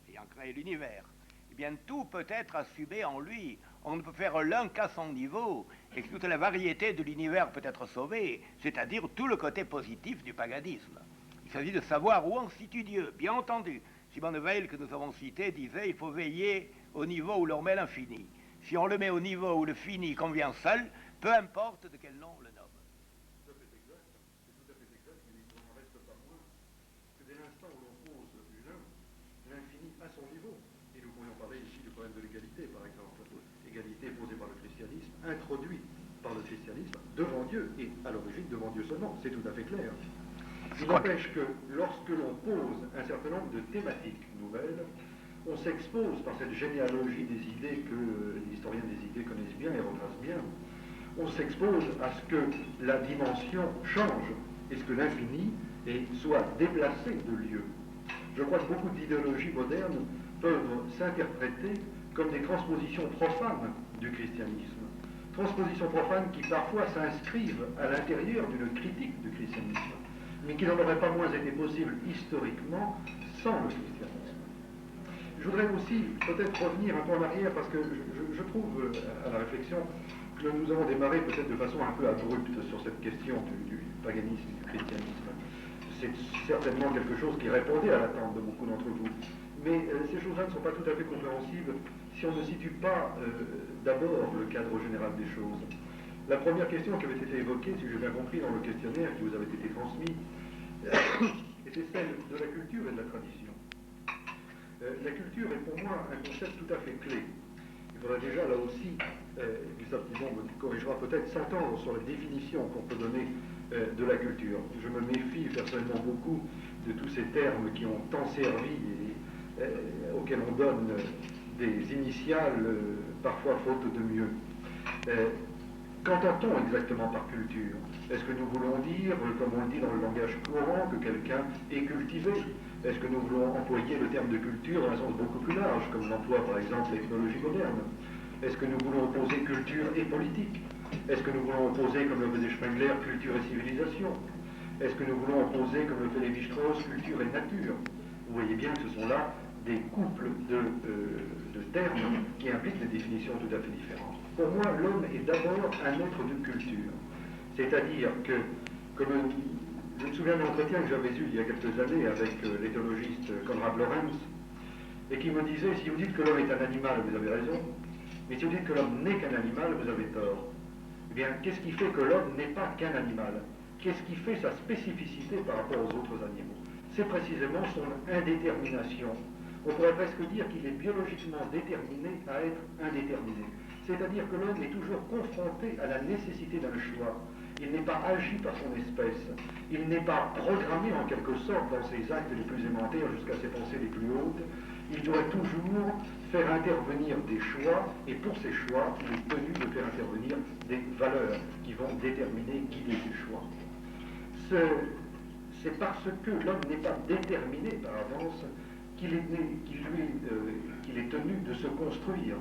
ayant créé l'univers, eh bien tout peut être assumé en lui. On ne peut faire l'un qu'à son niveau, et que toute la variété de l'univers peut être sauvée, c'est-à-dire tout le côté positif du paganisme. Il s'agit de savoir où on situe Dieu, bien entendu. Simone Weil, que nous avons cité, disait il faut veiller au niveau où l'on met l'infini. Si on le met au niveau où le fini convient seul, peu importe de quel nom on le nomme. C'est tout à fait exact, mais il n'en reste pas moins que dès l'instant où l'on pose l'un, l'infini à son niveau, et nous pourrions parler ici du problème de l'égalité, par exemple, égalité posée par le christianisme, introduite par le christianisme devant Dieu, et à l'origine devant Dieu seulement, c'est tout à fait clair. Il n'empêche que lorsque l'on pose un certain nombre de thématiques nouvelles, on s'expose par cette généalogie des idées que les historiens des idées connaissent bien et retracent bien, on s'expose à ce que la dimension change et ce que l'infini soit déplacé de lieu. Je crois que beaucoup d'idéologies modernes peuvent s'interpréter comme des transpositions profanes du christianisme. Transpositions profanes qui parfois s'inscrivent à l'intérieur d'une critique du christianisme, mais qui n'en aurait pas moins été possible historiquement sans le christianisme. Je voudrais aussi peut-être revenir un peu en arrière, parce que je trouve à la réflexion que nous avons démarré peut-être de façon un peu abrupte sur cette question du paganisme et du christianisme. c'est certainement quelque chose qui répondait à l'attente de beaucoup d'entre vous. Mais ces choses-là ne sont pas tout à fait compréhensibles si on ne situe pas d'abord le cadre général des choses. La première question qui avait été évoquée, si j'ai bien compris, dans le questionnaire qui vous avait été transmis, était celle de la culture et de la tradition. La culture est pour moi un concept tout à fait clé. Il faudrait déjà là aussi, Gustave Thibon me corrigera peut-être, s'entendre sur la définition qu'on peut donner de la culture. Je me méfie personnellement beaucoup de tous ces termes qui ont tant servi et auxquels on donne des initiales, parfois faute de mieux. Qu'entend-on exactement par culture? Est-ce que nous voulons dire, comme on le dit dans le langage courant, que quelqu'un est cultivé? Est-ce que nous voulons employer le terme de culture dans un sens beaucoup plus large, comme l'emploie par exemple l'ethnologie moderne? Est-ce que nous voulons opposer culture et politique? Est-ce que nous voulons opposer, comme le faisait Spengler, culture et civilisation? Est-ce que nous voulons opposer, comme le fait Lévi-Strauss, culture et nature? Vous voyez bien que ce sont là des couples de termes qui impliquent des définitions tout à fait différentes. Pour moi, l'homme est d'abord un être de culture. C'est-à-dire que, comme je me souviens d'un entretien que j'avais eu il y a quelques années avec l'éthologiste Konrad Lorenz, et qui me disait, si vous dites que l'homme est un animal, vous avez raison, mais si vous dites que l'homme n'est qu'un animal, vous avez tort. Eh bien, qu'est-ce qui fait que l'homme n'est pas qu'un animal? Qu'est-ce qui fait sa spécificité par rapport aux autres animaux? C'est précisément son indétermination. On pourrait presque dire qu'il est biologiquement déterminé à être indéterminé. C'est-à-dire que l'homme est toujours confronté à la nécessité d'un choix. Il n'est pas agi par son espèce. Il n'est pas programmé en quelque sorte dans ses actes les plus élémentaires jusqu'à ses pensées les plus hautes. Il doit toujours faire intervenir des choix, et pour ces choix, il est tenu de faire intervenir des valeurs qui vont déterminer, guider ces choix. C'est parce que l'homme n'est pas déterminé par avance qu'il est tenu de se construire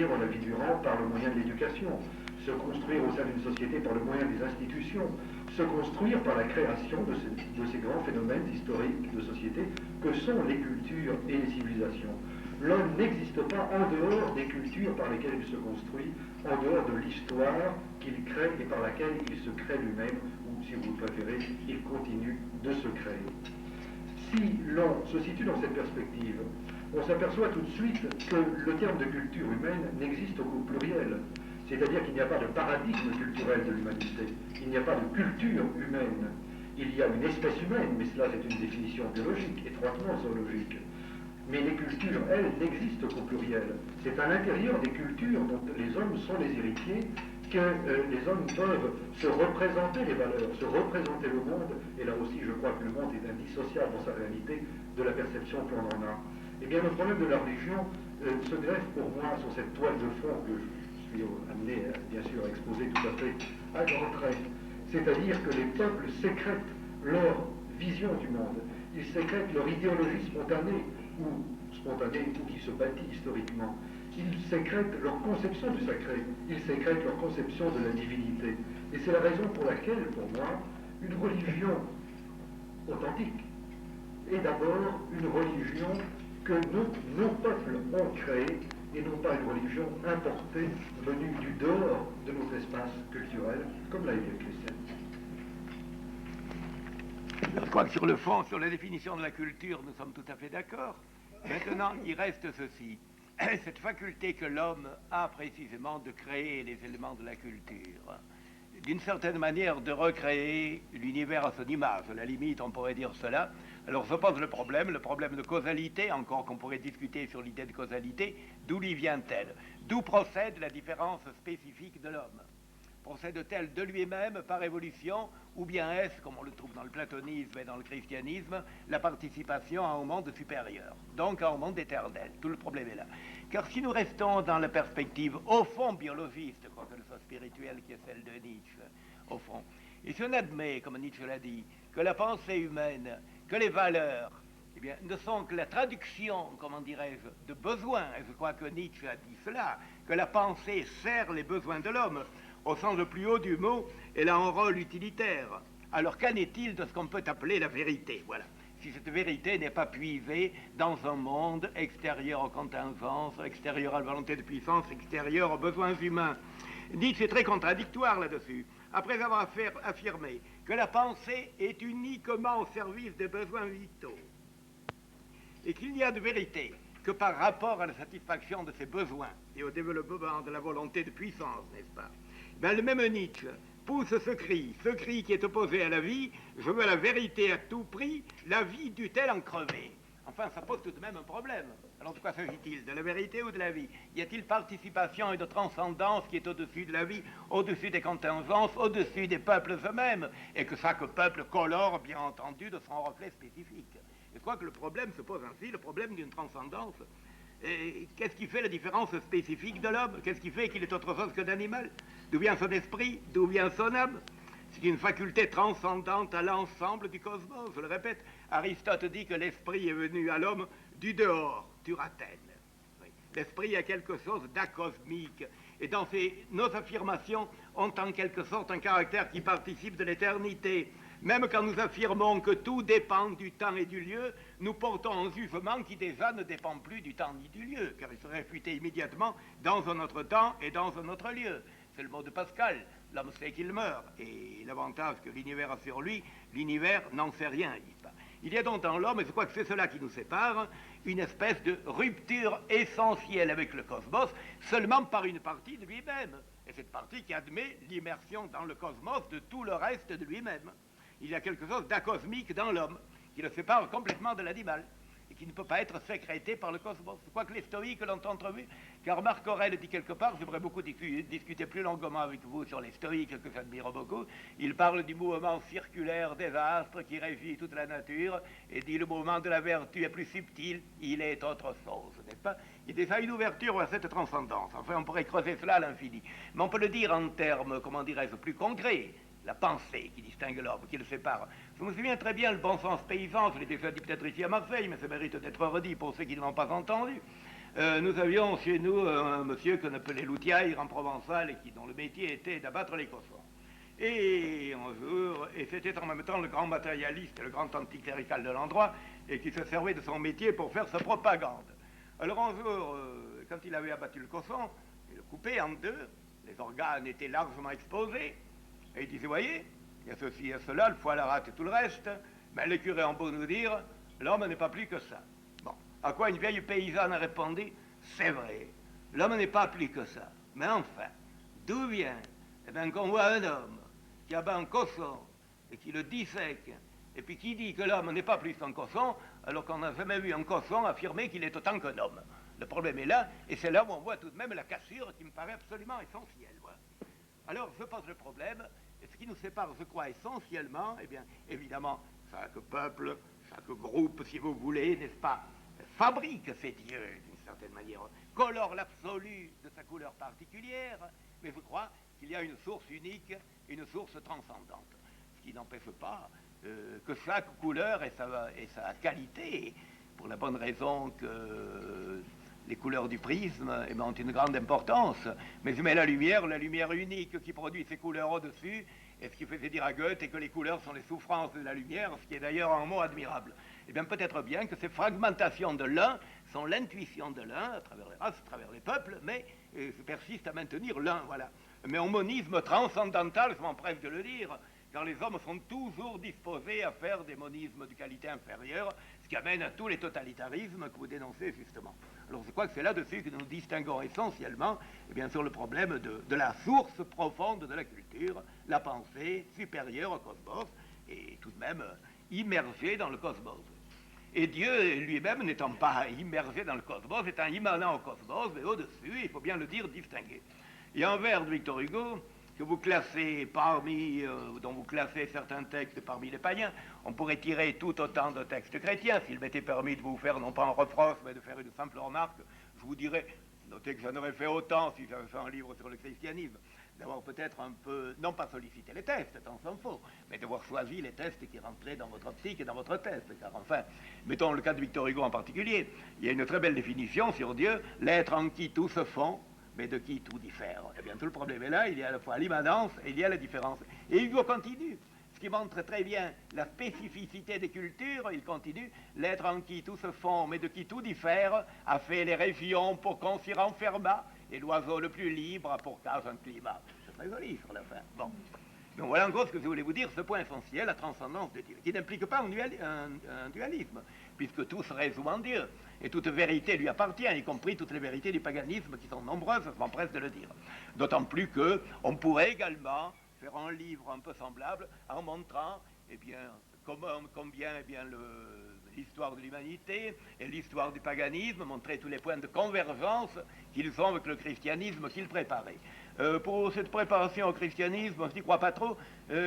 dans la vie durant par le moyen de l'éducation, se construire au sein d'une société par le moyen des institutions, se construire par la création de ces grands phénomènes historiques de société que sont les cultures et les civilisations. L'homme n'existe pas en dehors des cultures par lesquelles il se construit, en dehors de l'histoire qu'il crée et par laquelle il se crée lui-même, ou si vous le préférez, il continue de se créer. Si l'on se situe dans cette perspective, on s'aperçoit tout de suite que le terme de culture humaine n'existe qu'au pluriel. C'est-à-dire qu'il n'y a pas de paradigme culturel de l'humanité. Il n'y a pas de culture humaine. Il y a une espèce humaine, mais cela c'est une définition biologique, étroitement zoologique. Mais les cultures, elles, n'existent qu'au pluriel. C'est à l'intérieur des cultures dont les hommes sont les héritiers que les hommes peuvent se représenter les valeurs, se représenter le monde, et là aussi je crois que le monde est indissociable dans sa réalité de la perception que l'on en a. Eh bien le problème de la religion se greffe pour moi sur cette toile de fond que je suis amené bien sûr à exposer tout à fait à grands traits. C'est-à-dire que les peuples sécrètent leur vision du monde, ils sécrètent leur idéologie spontanée ou qui se bâtit historiquement. Ils sécrètent leur conception du sacré, ils sécrètent leur conception de la divinité. Et c'est la raison pour laquelle, pour moi, une religion authentique est d'abord une religion que nos peuples ont créée et non pas une religion importée venue du dehors de notre espace culturel, comme l'a été l'Église. Je crois que sur le fond, sur la définition de la culture, nous sommes tout à fait d'accord. Maintenant, il reste ceci. Cette faculté que l'homme a précisément de créer les éléments de la culture, d'une certaine manière de recréer l'univers à son image, à la limite on pourrait dire cela. Alors se pose le problème de causalité, encore qu'on pourrait discuter sur l'idée de causalité, d'où lui vient-elle? D'où procède la différence spécifique de l'homme? Procède-t-elle de lui-même par évolution, ou bien est-ce, comme on le trouve dans le platonisme et dans le christianisme, la participation à un monde supérieur, donc à un monde éternel? Tout le problème est là. Car si nous restons dans la perspective, au fond, biologiste, quoi qu'elle soit spirituelle, qui est celle de Nietzsche, au fond, et si on admet, comme Nietzsche l'a dit, que la pensée humaine, que les valeurs, eh bien, ne sont que la traduction, comment dirais-je, de besoins, et je crois que Nietzsche a dit cela, que la pensée sert les besoins de l'homme, au sens le plus haut du mot, elle a un rôle utilitaire. Alors qu'en est-il de ce qu'on peut appeler la vérité? Voilà. Si cette vérité n'est pas puisée dans un monde extérieur aux contingences, extérieur à la volonté de puissance, extérieur aux besoins humains. Nietzsche est très contradictoire là-dessus. après avoir affirmé que la pensée est uniquement au service des besoins vitaux, et qu'il n'y a de vérité que par rapport à la satisfaction de ces besoins et au développement de la volonté de puissance, n'est-ce pas? Ben, le même Nietzsche pousse ce cri qui est opposé à la vie: je veux la vérité à tout prix, la vie dût-elle en crever? Enfin, ça pose tout de même un problème. Alors de quoi s'agit-il? De la vérité ou de la vie? Y a-t-il participation et de transcendance qui est au-dessus de la vie, au-dessus des contingences, au-dessus des peuples eux-mêmes, et que chaque peuple colore, bien entendu, de son reflet spécifique? Je crois que le problème se pose ainsi, le problème d'une transcendance. Et qu'est-ce qui fait la différence spécifique de l'homme? Qu'est-ce qui fait qu'il est autre chose que d'animal? D'où vient son esprit? D'où vient son âme? C'est une faculté transcendante à l'ensemble du cosmos. Je le répète, Aristote dit que l'esprit est venu à l'homme du dehors, d'Urathène. Oui. L'esprit a quelque chose d'acosmique. Et nos affirmations ont en quelque sorte un caractère qui participe de l'éternité. Même quand nous affirmons que tout dépend du temps et du lieu, nous portons un jugement qui déjà ne dépend plus du temps ni du lieu, car il serait réfuté immédiatement dans un autre temps et dans un autre lieu. C'est le mot de Pascal. L'homme sait qu'il meurt, et l'avantage que l'univers a sur lui, l'univers n'en sait rien, dit pas. Il y a donc dans l'homme, et je crois que c'est cela qui nous sépare, une espèce de rupture essentielle avec le cosmos, seulement par une partie de lui-même. Et cette partie qui admet l'immersion dans le cosmos de tout le reste de lui-même. Il y a quelque chose d'acosmique dans l'homme, qui le sépare complètement de l'animal, et qui ne peut pas être sécrété par le cosmos. Je crois que les stoïques l'ont entrevu, car Marc Aurèle dit quelque part, j'aimerais beaucoup discuter plus longuement avec vous sur les stoïques, que j'admire beaucoup. Il parle du mouvement circulaire des astres qui régit toute la nature, et dit le mouvement de la vertu est plus subtil, il est autre chose, n'est-ce pas? Il y a déjà une ouverture à cette transcendance. Enfin, on pourrait creuser cela à l'infini. Mais on peut le dire en termes, comment dirais-je, plus concrets. La pensée qui distingue l'homme, qui le sépare. Je me souviens très bien le bon sens paysan, je l'ai déjà dit peut-être ici à Marseille, mais ça mérite d'être redit pour ceux qui ne l'ont pas entendu. Nous avions chez nous un monsieur qu'on appelait l'outiaire en provençal, et dont le métier était d'abattre les cochons. Et un jour, et c'était en même temps le grand matérialiste, le grand anticlérical de l'endroit, et qui se servait de son métier pour faire sa propagande. Alors un jour, quand il avait abattu le cochon, il le coupait en deux, les organes étaient largement exposés, et il disait, voyez, il y a ceci et cela, le foie, la rate et tout le reste, mais les curés ont beau nous dire, l'homme n'est pas plus que ça. Bon, à quoi une vieille paysanne a répondu, c'est vrai, l'homme n'est pas plus que ça. Mais enfin, d'où vient, eh bien, qu'on voit un homme qui abat un cochon et qui le dissèque, et puis qui dit que l'homme n'est pas plus qu'un cochon, alors qu'on n'a jamais vu un cochon affirmer qu'il est autant qu'un homme. Le problème est là, et c'est là où on voit tout de même la cassure qui me paraît absolument essentielle. Voilà. Alors, je pose le problème, et ce qui nous sépare, je crois, essentiellement, eh bien, évidemment, chaque peuple, chaque groupe, si vous voulez, n'est-ce pas, fabrique ses dieux, d'une certaine manière, colore l'absolu de sa couleur particulière, mais je crois qu'il y a une source unique, une source transcendante, ce qui n'empêche pas que chaque couleur ait sa qualité, pour la bonne raison que les couleurs du prisme ont une grande importance, mais je mets la lumière unique qui produit ces couleurs au-dessus, et ce qui faisait dire à Goethe que les couleurs sont les souffrances de la lumière, ce qui est d'ailleurs un mot admirable. Eh bien, peut-être bien que ces fragmentations de l'un sont l'intuition de l'un, à travers les races, à travers les peuples, mais persistent à maintenir l'un, voilà. Mais un monisme transcendantal, je m'empresse de le dire, car les hommes sont toujours disposés à faire des monismes de qualité inférieure, ce qui amène à tous les totalitarismes que vous dénoncez justement. Alors je crois que c'est là-dessus que nous distinguons essentiellement, eh bien, sur le problème de la source profonde de la culture, la pensée supérieure au cosmos, et tout de même immergée dans le cosmos. Et Dieu lui-même n'étant pas immergé dans le cosmos, étant immanent au cosmos, mais au-dessus, il faut bien le dire, distingué. Il y a un vers de Victor Hugo que vous classez dont vous classez certains textes parmi les païens. On pourrait tirer tout autant de textes chrétiens. S'il m'était permis de vous faire non pas un reproche, mais de faire une simple remarque, je vous dirais, notez que j'en aurais fait autant si j'avais fait un livre sur le christianisme, d'avoir peut-être un peu, non pas sollicité les tests, tant s'en faut, mais d'avoir choisi les tests qui rentraient dans votre optique et dans votre test. Car enfin, mettons le cas de Victor Hugo en particulier, il y a une très belle définition sur Dieu, l'être en qui tout se fond, mais de qui tout diffère. Eh bien, tout le problème est là, il y a à la fois l'immanence et il y a la différence. Et Hugo continue, ce qui montre très bien la spécificité des cultures, il continue, l'être en qui tout se fond, mais de qui tout diffère, a fait les régions pour qu'on s'y renfermât, et l'oiseau le plus libre a pour cage un climat. C'est très joli sur la fin. Bon. Donc voilà en gros ce que je voulais vous dire, ce point essentiel, la transcendance de Dieu, qui n'implique pas un dualisme, puisque tout se résout en Dieu, et toute vérité lui appartient, y compris toutes les vérités du paganisme qui sont nombreuses, je m'empresse de le dire. D'autant plus qu'on pourrait également faire un livre un peu semblable en montrant, eh bien, combien eh bien, l'histoire de l'humanité et l'histoire du paganisme, montrer tous les points de convergence qu'ils ont avec le christianisme qu'ils préparaient. Pour cette préparation au christianisme, je n'y crois pas trop,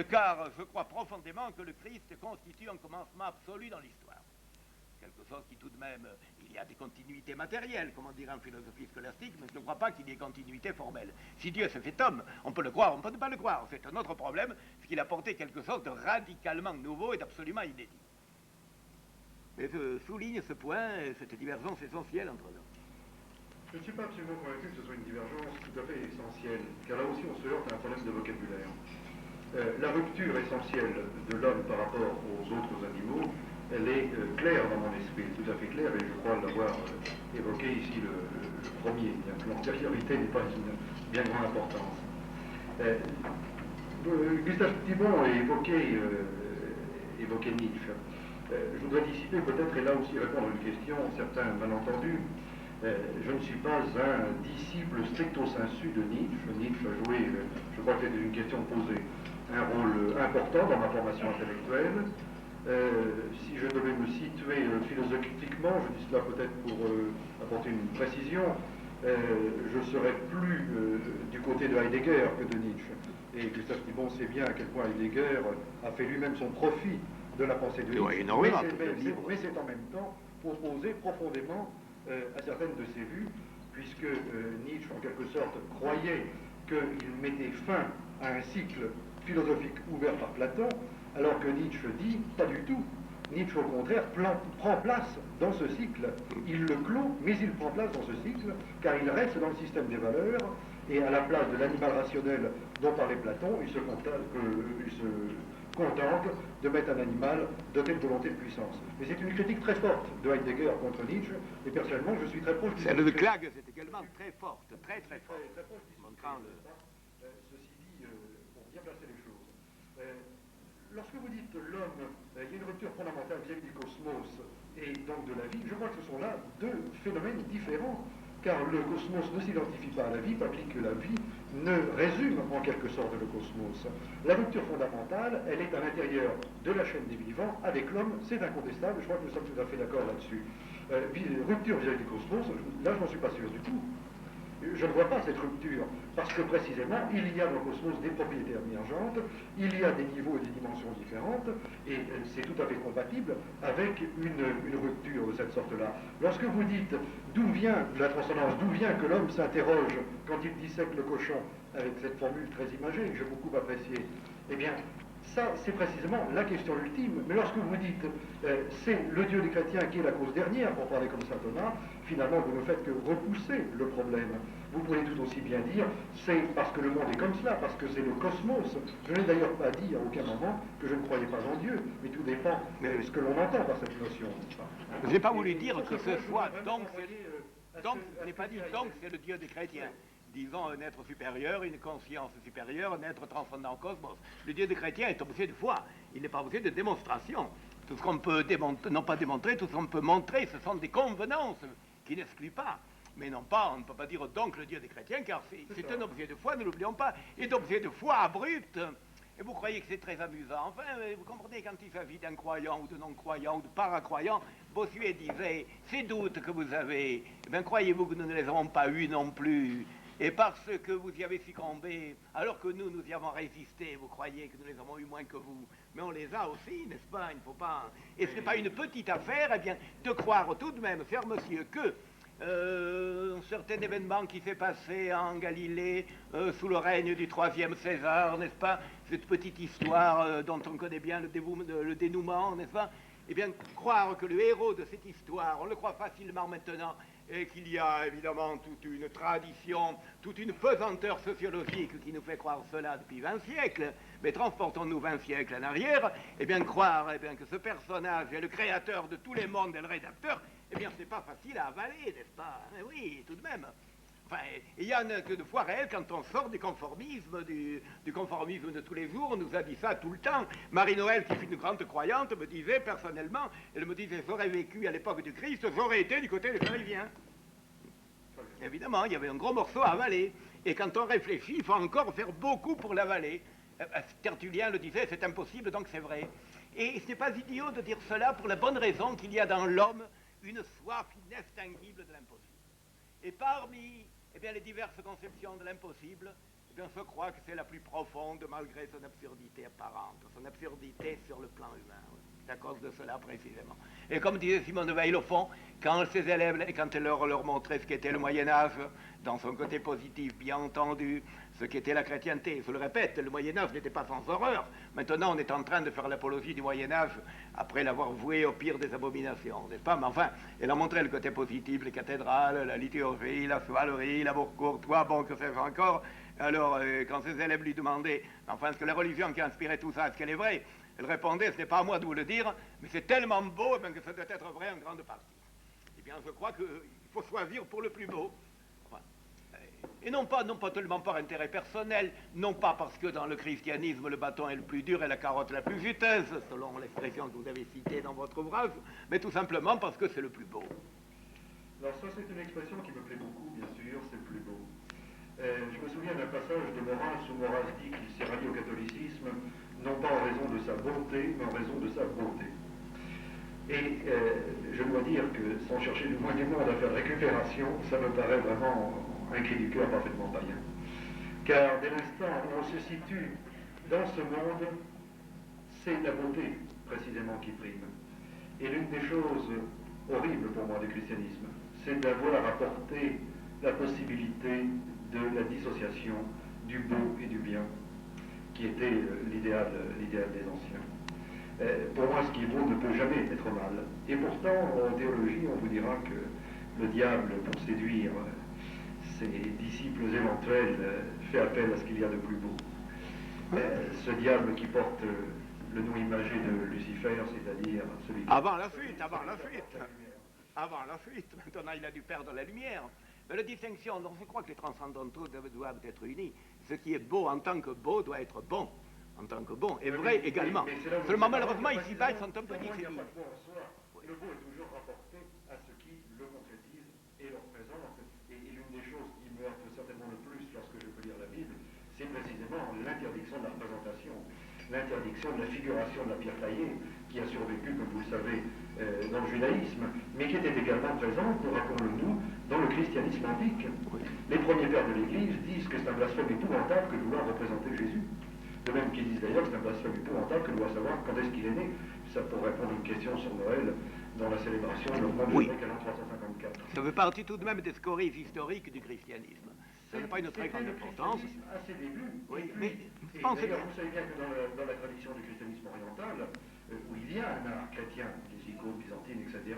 car je crois profondément que le Christ constitue un commencement absolu dans l'histoire. Quelque chose qui tout de même, il y a des continuités matérielles, comme on dirait en philosophie scolastique, mais je ne crois pas qu'il y ait continuité formelle. Si Dieu s'est fait homme, on peut le croire, on peut ne pas le croire. C'est un autre problème, c'est qu'il a apporté quelque chose de radicalement nouveau et d'absolument inédit. Et je souligne ce point, cette divergence essentielle entre nous. Je ne suis pas absolument convaincu que ce soit une divergence tout à fait essentielle, car là aussi on se heurte à un problème de vocabulaire. La rupture essentielle de l'homme par rapport aux autres animaux, elle est claire dans mon esprit, tout à fait claire, et je crois l'avoir évoqué ici le premier, bien que l'antériorité n'est pas une bien grande importance. Gustave Thibon a évoqué Nietzsche. Je voudrais dissiper peut-être, et là aussi répondre à une question, certains malentendus. Je ne suis pas un disciple stricto sensu de Nietzsche. Nietzsche a joué, je crois que c'était une question posée, un rôle important dans ma formation intellectuelle. Si je devais me situer philosophiquement, je dis cela peut-être pour apporter une précision, je serais plus du côté de Heidegger que de Nietzsche. Et Gustave Thibon sait bien à quel point Heidegger a fait lui-même son profit de la pensée de Nietzsche. Mais c'est en même temps opposé profondément à certaines de ses vues, puisque Nietzsche, en quelque sorte, croyait qu'il mettait fin à un cycle philosophique ouvert par Platon, alors que Nietzsche dit, pas du tout. Nietzsche, au contraire, prend place dans ce cycle. Il le clôt, mais il prend place dans ce cycle, car il reste dans le système des valeurs, et à la place de l'animal rationnel dont parlait Platon, il se contente de mettre un animal doté de volonté de puissance. Mais c'est une critique très forte de Heidegger contre Nietzsche, et personnellement, je suis très proche du... Celle de Clague, c'est également très forte, très forte. Très proche du... Ceci dit, pour bien placer les choses. Lorsque vous dites l'homme, il y a une rupture fondamentale vis-à-vis du cosmos et donc de la vie, je crois que ce sont là deux phénomènes différents, car le cosmos ne s'identifie pas à la vie, pas plus que la vie ne résume en quelque sorte le cosmos. La rupture fondamentale, elle est à l'intérieur de la chaîne des vivants, avec l'homme, c'est incontestable, je crois que nous sommes tout à fait d'accord là-dessus. Rupture vis-à-vis du cosmos, là je n'en suis pas sûr du tout. Je ne vois pas cette rupture, parce que précisément, il y a dans le cosmos des propriétés émergentes, il y a des niveaux et des dimensions différentes, et c'est tout à fait compatible avec une rupture de cette sorte-là. Lorsque vous dites d'où vient la transcendance, d'où vient que l'homme s'interroge quand il dissèque le cochon, avec cette formule très imagée que j'ai beaucoup appréciée, eh bien, ça, c'est précisément la question ultime. Mais lorsque vous dites c'est le Dieu des chrétiens qui est la cause dernière, pour parler comme saint Thomas, finalement vous ne faites que repousser le problème. Vous pourriez tout aussi bien dire c'est parce que le monde est comme cela, parce que c'est le cosmos. Je n'ai d'ailleurs pas dit à aucun moment que je ne croyais pas en Dieu, mais tout dépend de ce que l'on entend par cette notion. Je n'ai pas voulu dire que ce soit donc, je n'ai pas dit donc c'est le Dieu des chrétiens. Disons un être supérieur, une conscience supérieure, un être transcendant au cosmos. Le Dieu des chrétiens est objet de foi, il n'est pas objet de démonstration. Tout ce qu'on peut démontrer, non pas démontrer, tout ce qu'on peut montrer, ce sont des convenances qui n'excluent pas. Mais non pas, on ne peut pas dire donc le Dieu des chrétiens, car c'est un objet de foi, ne l'oublions pas, et d'objet de foi abrupte. Et vous croyez que c'est très amusant. Enfin, vous comprenez, quand il s'agit d'un croyant ou de non-croyant ou de paracroyant, Bossuet disait, ces doutes que vous avez, ben croyez-vous que nous ne les avons pas eus non plus? Et parce que vous y avez succombé, alors que nous y avons résisté, vous croyez que nous les avons eu moins que vous. Mais on les a aussi, n'est-ce pas? Il ne faut pas... Et ce n'est pas une petite affaire, eh bien, de croire tout de même, cher monsieur, que un certain événement qui s'est passé en Galilée, sous le règne du 3e César, n'est-ce pas? Cette petite histoire dont on connaît bien le dénouement, n'est-ce pas? Eh bien, croire que le héros de cette histoire, on le croit facilement maintenant, et qu'il y a évidemment toute une tradition, toute une pesanteur sociologique qui nous fait croire cela depuis 20 siècles, mais transportons-nous 20 siècles en arrière, eh bien croire que ce personnage est le créateur de tous les mondes et le rédacteur, eh bien ce n'est pas facile à avaler, n'est-ce pas? Oui, tout de même. Enfin, il y a une fois réelle quand on sort du conformisme de tous les jours, on nous a dit ça tout le temps. Marie-Noël, qui fut une grande croyante, me disait personnellement, elle me disait, j'aurais vécu à l'époque du Christ, j'aurais été du côté des pharisiens. Évidemment, il y avait un gros morceau à avaler. Et quand on réfléchit, il faut encore faire beaucoup pour l'avaler. Tertullien le disait, c'est impossible, donc c'est vrai. Et ce n'est pas idiot de dire cela pour la bonne raison qu'il y a dans l'homme une soif inextinguible de l'impossible. Et parmi les diverses conceptions de l'impossible, je crois que c'est la plus profonde malgré son absurdité apparente, son absurdité sur le plan humain. Oui. C'est à cause de cela précisément. Et comme disait Simone Veil, au fond, quand ses élèves, quand elle leur montrait ce qu'était le Moyen-Âge, dans son côté positif, bien entendu, ce qu'était la chrétienté, je le répète, le Moyen-Âge n'était pas sans horreur. Maintenant, on est en train de faire l'apologie du Moyen-Âge après l'avoir voué au pire des abominations, n'est-ce pas? Mais enfin, elle a montré le côté positif, les cathédrales, la liturgie, la chevalerie, l'amour courtois, bon, que sais-je encore. Alors, quand ses élèves lui demandaient, enfin, est-ce que la religion qui a inspiré tout ça, est-ce qu'elle est vraie? Elle répondait, ce n'est pas à moi de vous le dire, mais c'est tellement beau que ça doit être vrai en grande partie. Eh bien, je crois qu'il faut choisir pour le plus beau. Enfin, et non pas tellement par intérêt personnel, non pas parce que dans le christianisme, le bâton est le plus dur et la carotte la plus juteuse, selon l'expression que vous avez citée dans votre ouvrage, mais tout simplement parce que c'est le plus beau. Alors ça, c'est une expression qui me plaît beaucoup, bien sûr, c'est le plus beau. Je me souviens d'un passage de Maurras où Maurras dit qu'il s'est rallié au catholicisme, non pas en raison de sa bonté, mais en raison de sa beauté. Et je dois dire que, sans chercher le moindre à faire récupération, ça me paraît vraiment un cri du cœur parfaitement païen. Car dès l'instant où on se situe dans ce monde, c'est la beauté, précisément, qui prime. Et l'une des choses horribles pour moi du christianisme, c'est d'avoir apporté la possibilité de la dissociation du beau et du bien, qui était l'idéal des anciens. Pour moi, ce qui est beau ne peut jamais être mal. Et pourtant, en théologie, on vous dira que le diable, pour séduire ses disciples éventuels, fait appel à ce qu'il y a de plus beau. Ce diable qui porte le nom imagé de Lucifer, c'est-à-dire celui qui... Avant la fuite, maintenant il a dû perdre la lumière. Mais la distinction, donc je crois que les transcendantaux doivent être unis. Ce qui est beau en tant que beau doit être bon en tant que bon, et vrai également. Seulement malheureusement ici-bas ils sont un peu différents. Le beau est toujours rapporté à ce qui le concrétise et le représente. Et l'une des choses qui me heurte certainement le plus lorsque je peux lire la Bible, c'est précisément l'interdiction de la représentation, l'interdiction de la figuration de la pierre taillée, qui a survécu, comme vous le savez, dans le judaïsme, mais qui était également présente, rappelons-le-nous, dans le christianisme antique. Les premiers pères de l'Église disent que c'est un blasphème épouvantable que de vouloir représenter Jésus. De même qu'ils disent d'ailleurs que c'est un blasphème épouvantable que de vouloir savoir quand est-ce qu'il est né. Ça pour répondre à une question sur Noël dans la célébration de l'Ordre de Noël à l'an 354. Ça fait partie tout de même des scories historiques du christianisme. Ça n'a pas une très grande importance. À ses débuts. Oui, mais d'ailleurs, vous savez bien que dans la tradition du christianisme oriental, où il y a un art chrétien, les icônes byzantines, etc.,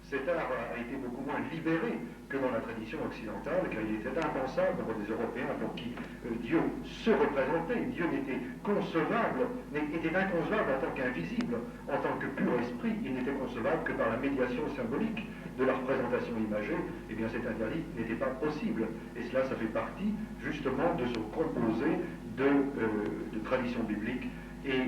cet art a été beaucoup moins libéré que dans la tradition occidentale, car il était impensable pour des Européens pour qui Dieu se représentait. Dieu n'était conceivable, était inconcevable en tant qu'invisible, en tant que pur esprit. Il n'était concevable que par la médiation symbolique de la représentation imagée. Eh bien, cet interdit n'était pas possible. Et cela, ça fait partie justement de ce composé de tradition biblique et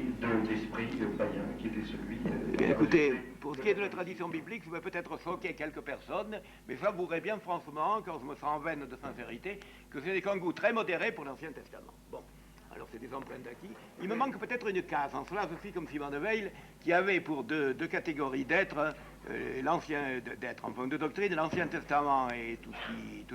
d'esprit païen qui était celui... Écoutez, pour ce qui est de la tradition biblique, je vais peut-être choquer quelques personnes, mais j'avouerai bien franchement, quand je me sens en veine de sincérité, que je n'ai qu'un goût très modéré pour l'Ancien Testament. Bon, alors c'est des empreintes d'acquis. Il me manque peut-être une case. En cela, je suis comme Simon de Veil, qui avait pour deux catégories d'êtres, enfin de doctrine, l'Ancien Testament et tout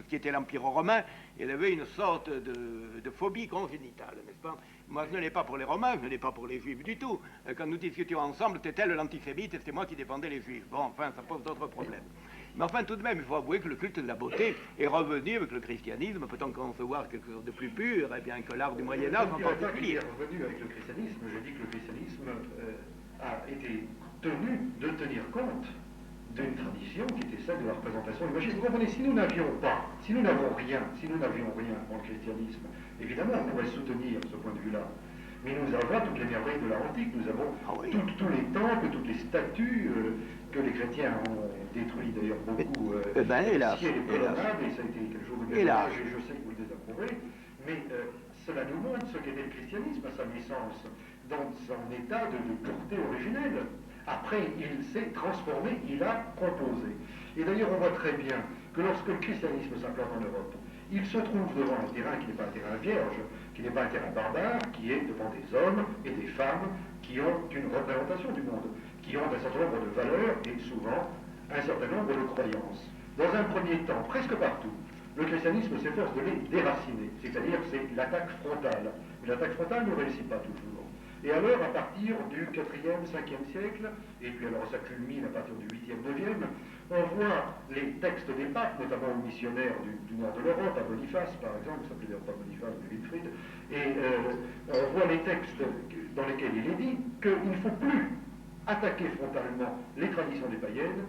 ce qui était l'Empire romain. Il avait une sorte de phobie congénitale, n'est-ce pas? Moi, je ne l'ai pas pour les Romains, je ne l'ai pas pour les Juifs du tout. Quand nous discutions ensemble, c'était elle l'antisémite et c'était moi qui défendais les Juifs. Bon, enfin, ça pose d'autres problèmes. Mais enfin, tout de même, il faut avouer que le culte de la beauté est revenu avec le christianisme. Peut-on concevoir quelque chose de plus pur, eh bien, que l'art du Moyen-Âge en particulier? Il est revenu avec le christianisme. Je dis que le christianisme a été tenu de tenir compte d'une tradition qui était celle de la représentation imagée. Vous comprenez, si nous n'avions rien dans le christianisme, évidemment, on pourrait soutenir ce point de vue-là. Mais nous avons toutes les merveilles de l'art antique, nous avons oui. tous les temples, toutes les statues que les chrétiens ont détruit d'ailleurs beaucoup. Hélas, si elle est colonnade, et ça a été quelque chose de Hélas. méchant, et je sais que vous le désapprouvez, mais cela nous montre ce qu'était le christianisme à sa naissance, dans son état de pureté originelle. Après, il s'est transformé, il a composé. Et d'ailleurs, on voit très bien que lorsque le christianisme s'implante en Europe, il se trouve devant un terrain qui n'est pas un terrain vierge, qui n'est pas un terrain barbare, qui est devant des hommes et des femmes qui ont une représentation du monde, qui ont un certain nombre de valeurs et souvent un certain nombre de croyances. Dans un premier temps, presque partout, le christianisme s'efforce de les déraciner, c'est-à-dire c'est l'attaque frontale. Mais l'attaque frontale ne réussit pas toujours. Et alors, à partir du 4e, 5e siècle, et puis alors ça culmine à partir du 8e, 9e, on voit les textes des papes, notamment aux missionnaires du nord de l'Europe, à Boniface par exemple, qui s'appelait d'ailleurs pas Boniface mais Wilfrid, et on voit les textes dans lesquels il est dit qu'il ne faut plus attaquer frontalement les traditions des païens,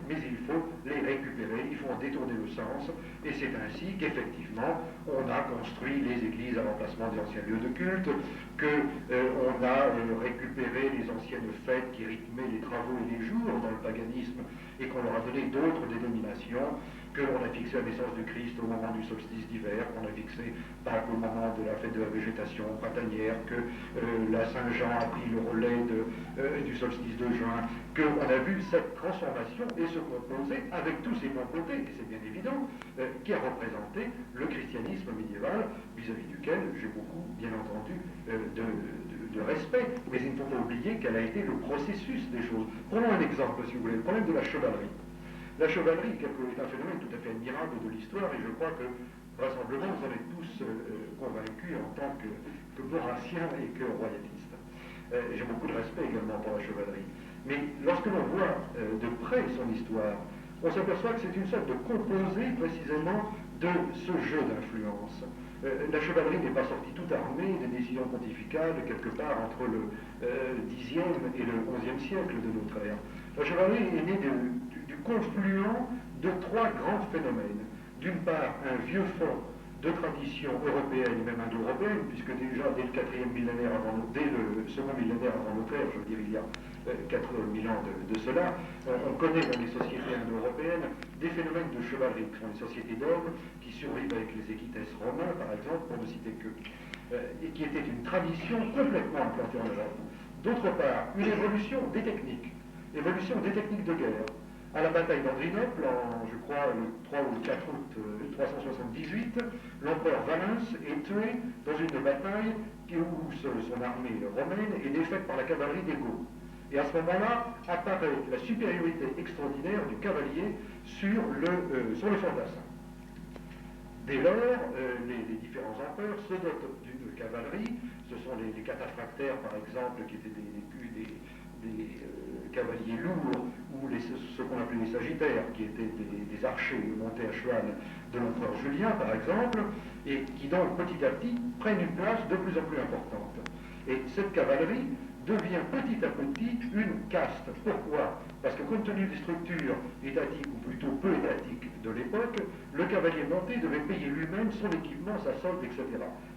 mais il faut les récupérer, il faut en détourner le sens, et c'est ainsi qu'effectivement on a construit les églises à remplacement des anciens lieux de culte, qu'on a récupéré les anciennes fêtes qui rythmaient les travaux et les jours dans le paganisme, et qu'on leur a donné d'autres dénominations, que l'on a fixé la naissance du Christ au moment du solstice d'hiver, qu'on a fixé Pâques au moment de la fête de la végétation printanière, que la Saint-Jean a pris le relais du solstice de juin, qu'on a vu cette transformation et se composer avec tous ces bons côtés, et c'est bien évident, qui a représenté le christianisme médiéval, vis-à-vis duquel j'ai beaucoup, bien entendu, de respect, mais il ne faut pas oublier quel a été le processus des choses. Prenons un exemple, si vous voulez, le problème de la chevalerie. La chevalerie est un phénomène tout à fait admirable de l'histoire, et je crois que, vraisemblablement, vous en êtes tous convaincus en tant que maurassiens et que royalistes. J'ai beaucoup de respect également pour la chevalerie. Mais lorsque l'on voit de près son histoire, on s'aperçoit que c'est une sorte de composé précisément de ce jeu d'influence. La chevalerie n'est pas sortie toute armée des décisions pontificales quelque part entre le Xe et le XIe siècle de notre ère. La chevalerie est née du confluent de trois grands phénomènes. D'une part, un vieux fond de tradition européenne et même indo-européenne, puisque déjà dès le dès le second millénaire avant notre ère, je veux dire il y a 4000 ans de cela, on connaît dans les sociétés indo-européennes des phénomènes de chevalerie, qui sont les sociétés d'hommes, qui survivent avec les équitesses romains, par exemple, pour ne citer que, et qui était une tradition complètement implantée en Europe. D'autre part, une évolution des techniques de guerre. À la bataille d'Andrinople, je crois, le 3 ou le 4 août 378, l'empereur Valens est tué dans une bataille où son armée romaine est défaite par la cavalerie des Goths. Et à ce moment-là, apparaît la supériorité extraordinaire du cavalier sur le fantassin. Dès lors, les différents empereurs se dotent d'une cavalerie. Ce sont les cataphractaires, par exemple, qui étaient des cavaliers lourds, ou ce qu'on appelait les sagittaires, qui étaient des archers montés à cheval de l'empereur Julien, par exemple, et qui donc petit à petit prennent une place de plus en plus importante. Et cette cavalerie devient petit à petit une caste. Pourquoi? Parce que compte tenu des structures étatiques, ou plutôt peu étatiques de l'époque, le cavalier monté devait payer lui-même son équipement, sa solde, etc.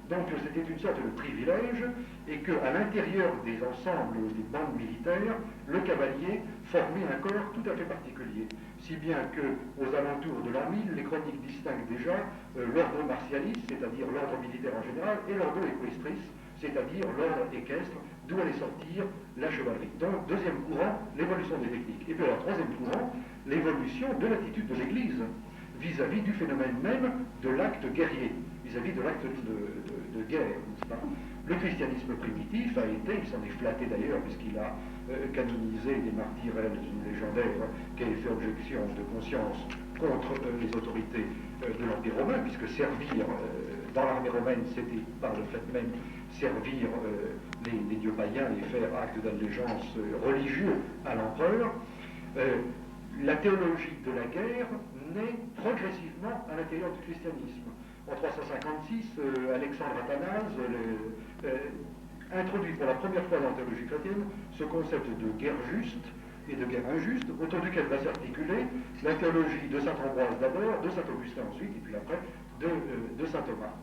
Donc c'était une sorte de privilège, et qu'à l'intérieur des ensembles, des bandes militaires, le cavalier formait un corps tout à fait particulier. Si bien qu'aux alentours de l'an 1000, les chroniques distinguent déjà l'ordre martialis, c'est-à-dire l'ordre militaire en général, et l'ordre equestris, c'est-à-dire l'ordre équestre, d'où allait sortir la chevalerie. Donc, deuxième courant, l'évolution des techniques. Et puis alors, troisième courant, l'évolution de l'attitude de l'Église vis-à-vis du phénomène même de l'acte guerrier, vis-à-vis de l'acte de guerre, n'est-ce pas? Le christianisme primitif a été, il s'en est flatté d'ailleurs, puisqu'il a canonisé des martyrs légendaires qui avaient fait objection de conscience contre les autorités de l'Empire romain, puisque servir dans l'armée romaine, c'était par le fait même servir les dieux païens et faire acte d'allégeance religieux à l'empereur. La théologie de la guerre naît progressivement à l'intérieur du christianisme. En 356, Alexandre Athanase introduit pour la première fois dans la théologie chrétienne ce concept de guerre juste et de guerre injuste, autour duquel va s'articuler la théologie de saint Ambroise d'abord, de saint Augustin ensuite, et puis après de saint Thomas.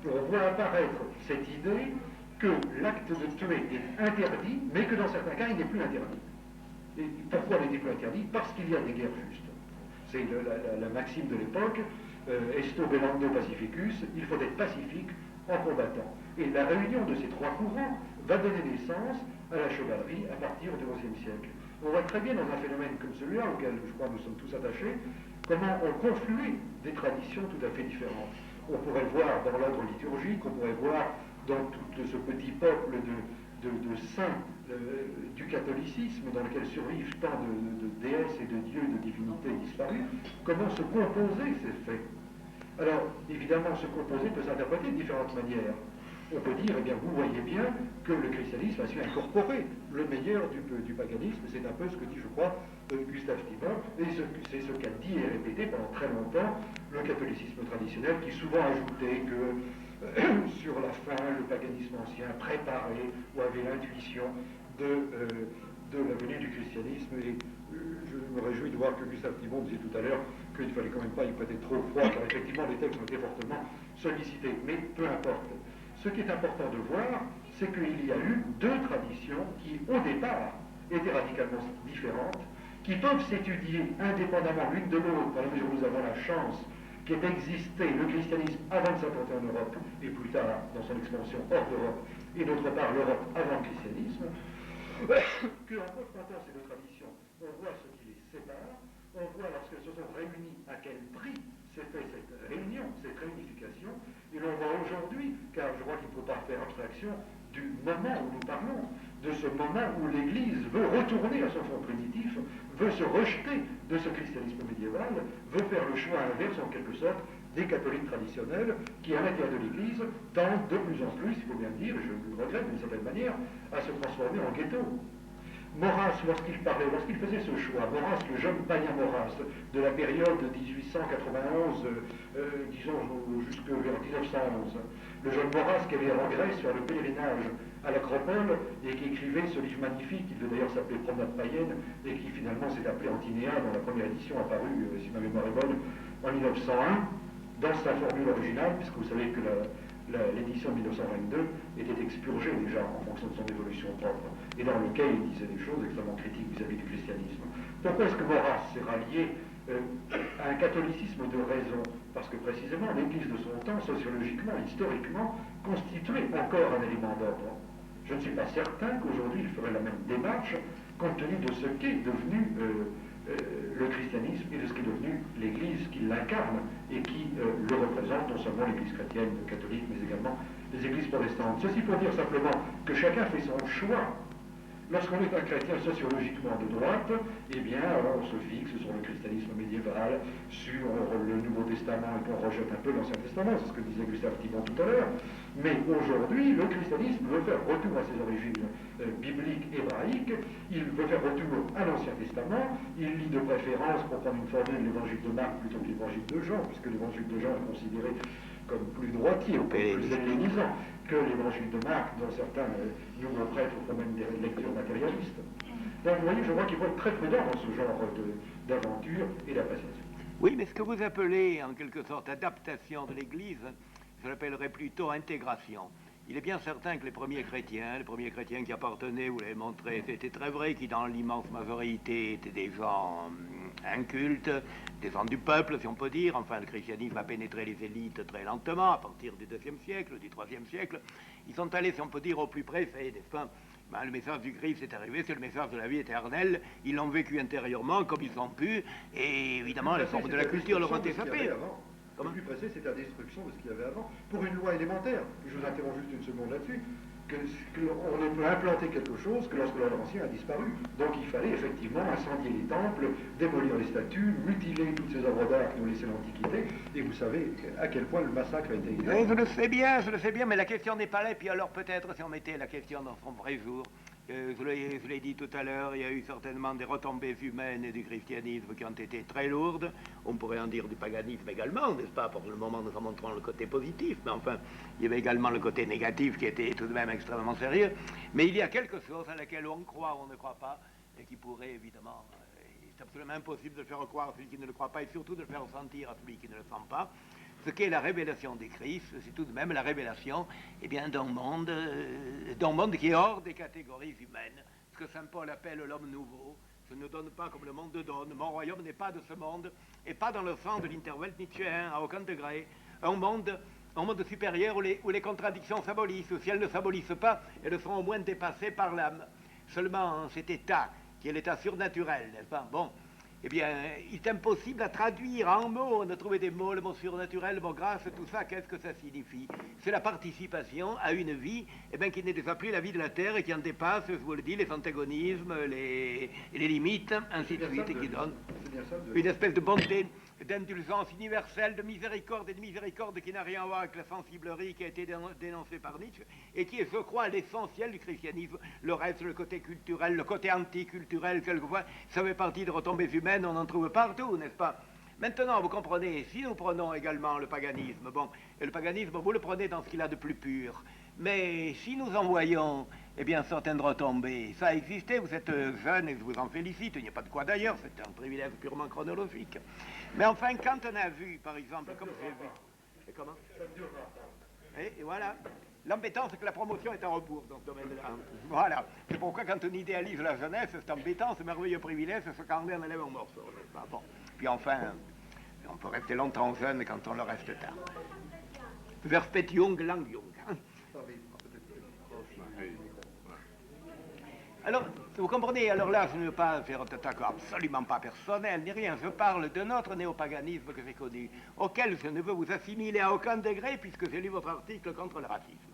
On voit apparaître cette idée que l'acte de tuer est interdit, mais que dans certains cas, il n'est plus interdit. Et pourquoi il n'est plus interdit? Parce qu'il y a des guerres justes. C'est la maxime de l'époque, esto bellando pacificus, il faut être pacifique en combattant. Et la réunion de ces trois courants va donner naissance à la chevalerie à partir du XIe siècle. On voit très bien dans un phénomène comme celui-là, auquel je crois nous sommes tous attachés, comment ont conflué des traditions tout à fait différentes. On pourrait le voir dans l'ordre liturgique, on pourrait voir dans tout ce petit peuple de saints du catholicisme, dans lequel survivent tant de déesses et de dieux, de divinités disparues, comment se composer ces faits. Alors, évidemment, se composer peut s'interpréter de différentes manières. On peut dire, eh bien, vous voyez bien que le christianisme a su incorporer le meilleur du paganisme. C'est un peu ce que dit, je crois, Gustave Thibon, et c'est ce qu'a dit et répété pendant très longtemps le catholicisme traditionnel, qui souvent ajoutait que sur la fin, le paganisme ancien préparait ou avait l'intuition de la venue du christianisme. Et je me réjouis de voir que Gustave Thibon disait tout à l'heure qu'il ne fallait quand même pas y prêter trop froid, car effectivement les textes ont été fortement sollicités. Mais peu importe. Ce qui est important de voir, c'est qu'il y a eu deux traditions qui, au départ, étaient radicalement différentes, qui peuvent s'étudier indépendamment l'une de l'autre, dans la mesure où nous avons la chance qu'ait existé le christianisme avant de s'implanter en Europe, et plus tard dans son expansion hors d'Europe, et d'autre part l'Europe avant le christianisme, qu'en confrontant ces deux traditions, on voit ce qui les sépare, on voit lorsqu'elles se sont réunies à quel prix s'est fait cette réunion, cette réunification, et l'on voit aujourd'hui, car je crois qu'il ne faut pas faire abstraction du moment où nous parlons, de ce moment où l'Église veut retourner à son fond primitif, veut se rejeter de ce christianisme médiéval, veut faire le choix inverse en quelque sorte des catholiques traditionnels qui, à l'intérieur de l'Église, tendent de plus en plus, il faut bien le dire, et je le regrette d'une certaine manière, à se transformer en ghetto. Maurras, lorsqu'il faisait ce choix, Maurras, le jeune païen Maurras, de la période de 1891, disons jusque vers 1911, le jeune Maurras qui avait en Grèce faire le pèlerinage à l'Acropole et qui écrivait ce livre magnifique, qui devait d'ailleurs s'appeler Promenade païenne, et qui finalement s'est appelé Antinéa dans la première édition apparue, si ma mémoire est bonne, en 1901, dans sa formule originale, puisque vous savez que l'édition 1922 était expurgée déjà en fonction de son évolution propre, et dans lequel il disait des choses extrêmement critiques vis-à-vis du christianisme. Pourquoi est-ce que Maurras s'est rallié à un catholicisme de raison? Parce que précisément l'Église de son temps, sociologiquement, historiquement, constituait encore un élément d'ordre. Je ne suis pas certain qu'aujourd'hui il ferait la même démarche compte tenu de ce qu'est devenu le christianisme et de ce qu'est devenu l'Église qui l'incarne et qui le représente, non seulement l'Église chrétienne catholique, mais également les Églises protestantes. Ceci pour dire simplement que chacun fait son choix. Lorsqu'on est un chrétien sociologiquement de droite, eh bien, on se fixe sur le christianisme médiéval, sur le Nouveau Testament, et qu'on rejette un peu l'Ancien Testament, c'est ce que disait Gustave Thibon tout à l'heure. Mais aujourd'hui, le christianisme veut faire retour à ses origines bibliques, hébraïques, il veut faire retour à l'Ancien Testament, il lit de préférence, pour prendre une formule, l'évangile de Marc plutôt que l'évangile de Jean, puisque l'évangile de Jean est considéré comme plus droitier, ou comme plus hellénisant que l'évangile de Marc, dont certains nouveaux prêtres font même des lectures matérialistes. Donc vous voyez, je crois qu'il faut être très prudent dans ce genre d'aventure et d'appréciation. Oui, mais ce que vous appelez en quelque sorte adaptation de l'Église, je l'appellerais plutôt intégration. Il est bien certain que les premiers chrétiens qui appartenaient, vous l'avez montré, c'était très vrai, qui dans l'immense majorité étaient des gens incultes, des gens du peuple, si on peut dire. Enfin, le christianisme a pénétré les élites très lentement, à partir du IIe siècle, du IIIe siècle. Ils sont allés, si on peut dire, au plus près, n'est-ce pas? Le message du Christ est arrivé, c'est le message de la vie éternelle. Ils l'ont vécu intérieurement comme ils ont pu, et évidemment, les formes de la culture leur ont échappé. Le plus pressé, c'est la destruction de ce qu'il y avait avant. Pour une loi élémentaire, je vous interromps juste une seconde là-dessus, qu'on ne peut implanter quelque chose que lorsque l'ordre ancien a disparu. Donc il fallait effectivement incendier les temples, démolir les statues, mutiler toutes ces œuvres d'art qui nous laissaient l'Antiquité, et vous savez à quel point le massacre a été énorme. Oui, je le sais bien, mais la question n'est pas là, et puis alors peut-être si on mettait la question dans son vrai jour, je l'ai dit tout à l'heure, il y a eu certainement des retombées humaines et du christianisme qui ont été très lourdes. On pourrait en dire du paganisme également, n'est-ce pas? Pour le moment, nous en montrons le côté positif, mais enfin, il y avait également le côté négatif qui était tout de même extrêmement sérieux. Mais il y a quelque chose à laquelle on croit ou on ne croit pas, et qui pourrait évidemment, c'est absolument impossible de le faire croire à celui qui ne le croit pas, et surtout de le faire sentir à celui qui ne le sent pas. ce qu'est la révélation du Christ, c'est tout de même la révélation d'un monde qui est hors des catégories humaines. Ce que saint Paul appelle l'homme nouveau. Je ne donne pas comme le monde donne. Mon royaume n'est pas de ce monde, et pas dans le sens de l'intervalle nietzschéen, à aucun degré. Un monde supérieur où les contradictions s'abolissent, ou si elles ne s'abolissent pas, elles seront au moins dépassées par l'âme. Seulement cet état, qui est l'état surnaturel, n'est-ce pas? Bon, eh bien, il est impossible à traduire en mots, de trouver des mots, le mot surnaturel, le mot grâce, tout ça, qu'est-ce que ça signifie? C'est la participation à une vie, qui n'est déjà plus la vie de la terre et qui en dépasse, je vous le dis, les antagonismes, les limites, ainsi de suite, et qui donne une espèce de bonté, d'indulgence universelle, de miséricorde qui n'a rien à voir avec la sensiblerie qui a été dénoncée par Nietzsche et qui est, je crois, l'essentiel du christianisme. Le reste, le côté culturel, le côté anticulturel, quelquefois, ça fait partie de retombées humaines, on en trouve partout, n'est-ce pas? Maintenant, vous comprenez, si nous prenons également le paganisme, et le paganisme, vous le prenez dans ce qu'il a de plus pur, mais si nous en voyons, certaines retombées, ça a existé, vous êtes jeune et je vous en félicite, il n'y a pas de quoi d'ailleurs, c'est un privilège purement chronologique. Mais enfin, quand on a vu, par exemple, comme j'ai vu, et comment? Et voilà. L'embêtant, c'est que la promotion est en rebours dans ce domaine-là. Voilà. C'est pourquoi, quand on idéalise la jeunesse, c'est embêtant, ce merveilleux privilège, c'est quand on enlève un morceau, n'est-ce pas? Bon. Puis enfin, on peut rester longtemps jeune quand on le reste tard. Verspet jung, lang jung. Alors, vous comprenez, alors là, je ne veux pas faire un attaque absolument pas personnel, ni rien. Je parle de notre néopaganisme que j'ai connu, auquel je ne veux vous assimiler à aucun degré, puisque j'ai lu votre article contre le racisme.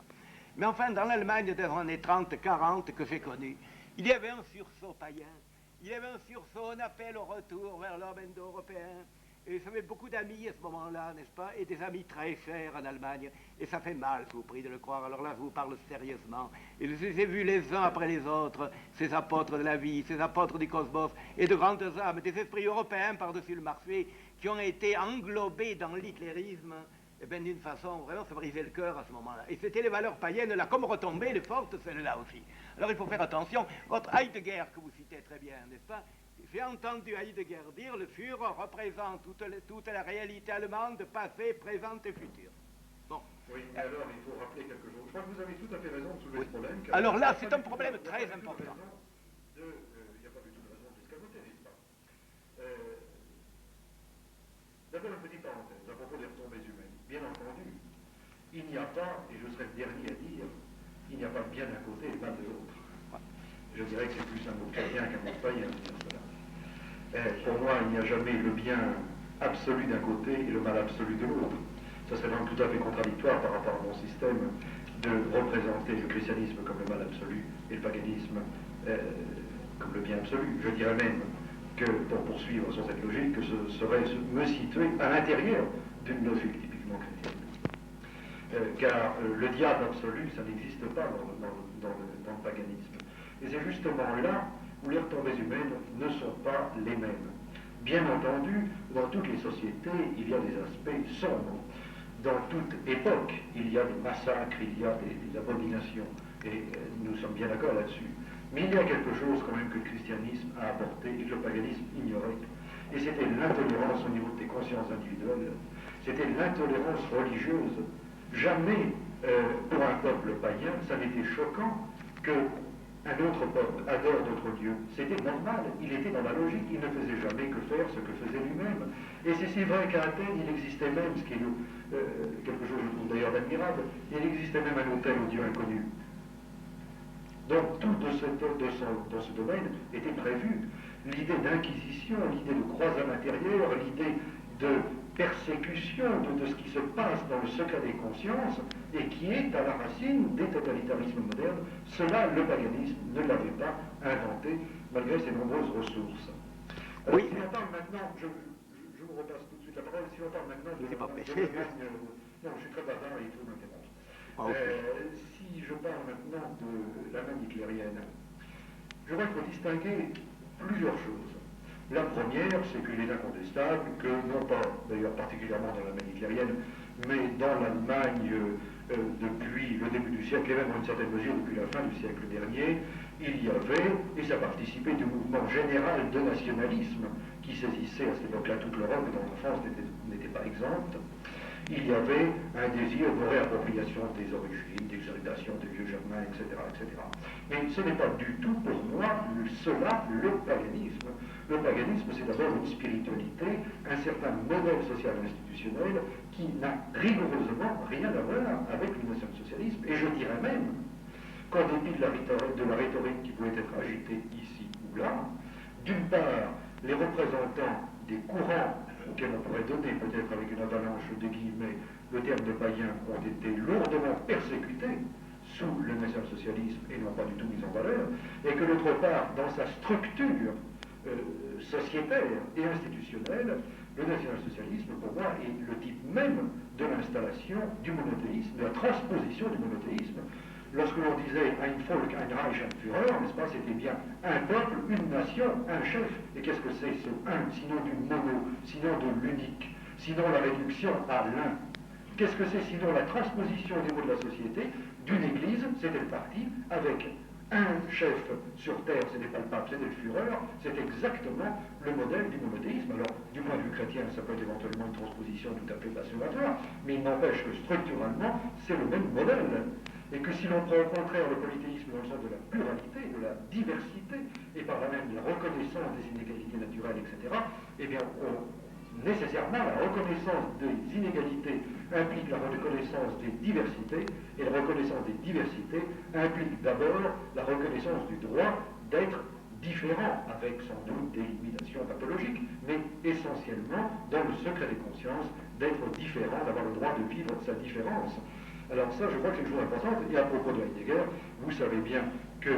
Mais enfin, dans l'Allemagne des années 30-40 que j'ai connu, il y avait un sursaut païen, il y avait un sursaut, un appel au retour vers l'homme indo-européen. Et j'avais beaucoup d'amis à ce moment-là, n'est-ce pas? Et des amis très chers en Allemagne. Et ça fait mal, je vous prie de le croire. Alors là, je vous parle sérieusement. Et je les ai vus les uns après les autres, ces apôtres de la vie, ces apôtres du cosmos, et de grandes âmes, des esprits européens par-dessus le marché, qui ont été englobés dans l'hitlérisme, d'une façon, vraiment, ça brisait le cœur à ce moment-là. Et c'était les valeurs païennes, là, comme retombées, les fortes, celles-là aussi. Alors il faut faire attention. Votre Heidegger, que vous citez très bien, n'est-ce pas? J'ai entendu Heidegger dire le Führer représente toute la réalité allemande, passé, présente et future. Bon. Oui, mais alors il faut rappeler quelque chose. Je crois que vous avez tout à fait raison de soulever ce problème. Alors là, c'est un problème très important. Il n'y a pas du tout de raison de l'escamoter, n'est-ce pas? D'abord, une petite parenthèse à propos des retombées humaines. Bien entendu, il n'y a pas, et je serai le dernier à dire, il n'y a pas bien d'un côté et mal de l'autre. Je dirais que c'est plus un mot chrétien qu'un mot païen de dire cela. Pour moi, il n'y a jamais le bien absolu d'un côté et le mal absolu de l'autre. Ça serait donc tout à fait contradictoire par rapport à mon système de représenter le christianisme comme le mal absolu et le paganisme comme le bien absolu. Je dirais même que, pour poursuivre sur cette logique, que ce serait me situer à l'intérieur d'une logique typiquement chrétienne. Car le diable absolu, ça n'existe pas dans le paganisme. Et c'est justement là où les retombées humaines ne sont pas les mêmes. Bien entendu, dans toutes les sociétés, il y a des aspects sombres. Dans toute époque, il y a des massacres, il y a des abominations. Et nous sommes bien d'accord là-dessus. Mais il y a quelque chose quand même que le christianisme a apporté et que le paganisme ignorait. Et c'était l'intolérance au niveau des consciences individuelles. C'était l'intolérance religieuse. Jamais, pour un peuple païen, ça n'était choquant que un autre peuple adore d'autres dieux. C'était normal, il était dans la logique, il ne faisait jamais que faire ce que faisait lui-même. Et c'est si vrai qu'à Athènes, il existait même, ce qui est quelque chose, je trouve d'ailleurs admirable, il existait même un autel au Dieu inconnu. Donc tout dans ce domaine était prévu. L'idée d'inquisition, l'idée de croisade intérieure, l'idée de persécution de ce qui se passe dans le secret des consciences et qui est à la racine des totalitarismes modernes, cela, le paganisme ne l'avait pas inventé malgré ses nombreuses ressources. Alors, Oui. Si on parle maintenant, je vous repasse tout de suite la parole, si on parle maintenant de l'Allemagne, non, je suis très bavard et il faut m'interrompre. Okay. Si je parle maintenant de l'Allemagne hitlérienne, je crois qu'il faut distinguer plusieurs choses. La première, c'est qu'il est incontestable que, non pas d'ailleurs particulièrement dans l'Allemagne hitlérienne, mais dans l'Allemagne depuis le début du siècle, et même dans une certaine mesure depuis la fin du siècle dernier, il y avait, et ça participait du mouvement général de nationalisme qui saisissait à cette époque-là toute l'Europe, et dont la France n'était pas exempte, il y avait un désir de réappropriation des origines, d'exaltation des vieux germains, etc., etc. Mais ce n'est pas du tout pour moi cela le paganisme. Le paganisme, c'est d'abord une spiritualité, un certain modèle social institutionnel qui n'a rigoureusement rien à voir avec le national-socialisme. Et je dirais même qu'en dépit de la rhétorique qui pouvait être agitée ici ou là, d'une part, les représentants des courants auxquels on pourrait donner, peut-être avec une avalanche de guillemets, le terme de païens, ont été lourdement persécutés sous le national-socialisme et n'ont pas du tout mis en valeur, et que d'autre part, dans sa structure sociétaire et institutionnelle, le national-socialisme, pour moi, est le type même de l'installation du monothéisme, de la transposition du monothéisme. Lorsque l'on disait ein Volk, ein Reich, ein Führer, n'est-ce pas, c'était bien un peuple, une nation, un chef. Et qu'est-ce que c'est ce un, sinon du mono, sinon de l'unique, sinon la réduction à l'un? Qu'est-ce que c'est sinon la transposition au niveau de la société d'une église, c'était le parti, avec un chef sur terre, ce n'est pas le pape, c'était le Führer, c'est exactement le modèle du monothéisme. Alors, du point de vue chrétien, ça peut être éventuellement une transposition tout à fait passionnatoire, mais il n'empêche que structurellement, c'est le même modèle. Et que si l'on prend au contraire le polythéisme dans le sens de la pluralité, de la diversité, et par là même de la reconnaissance des inégalités naturelles, etc., eh bien, nécessairement, la reconnaissance des inégalités implique la reconnaissance des diversités, et la reconnaissance des diversités implique d'abord la reconnaissance du droit d'être différent, avec sans doute des limitations pathologiques, mais essentiellement, dans le secret des consciences, d'être différent, d'avoir le droit de vivre sa différence. Alors ça, je crois que c'est une chose importante. Et à propos de Heidegger, vous savez bien que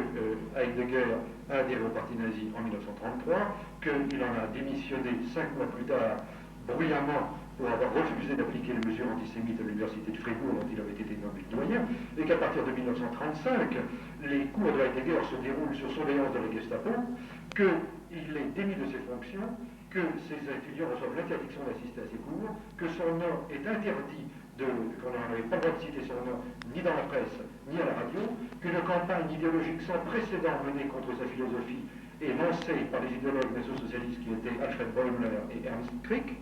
Heidegger a adhéré au parti nazi en 1933, qu'il en a démissionné 5 mois plus tard, bruyamment, pour avoir refusé d'appliquer les mesures antisémites à l'université de Fribourg, dont il avait été nommé doyen, et qu'à partir de 1935, les cours de Heidegger se déroulent sur surveillance de la Gestapo, qu'il est démis de ses fonctions, que ses étudiants reçoivent l'interdiction d'assister à ses cours, que son nom est interdit, qu'on n'avait pas le droit de citer son nom, ni dans la presse, ni à la radio, qu'une campagne idéologique sans précédent menée contre sa philosophie est lancée par les idéologues nationaux-socialistes qui étaient Alfred Bäumler et Ernst Krick,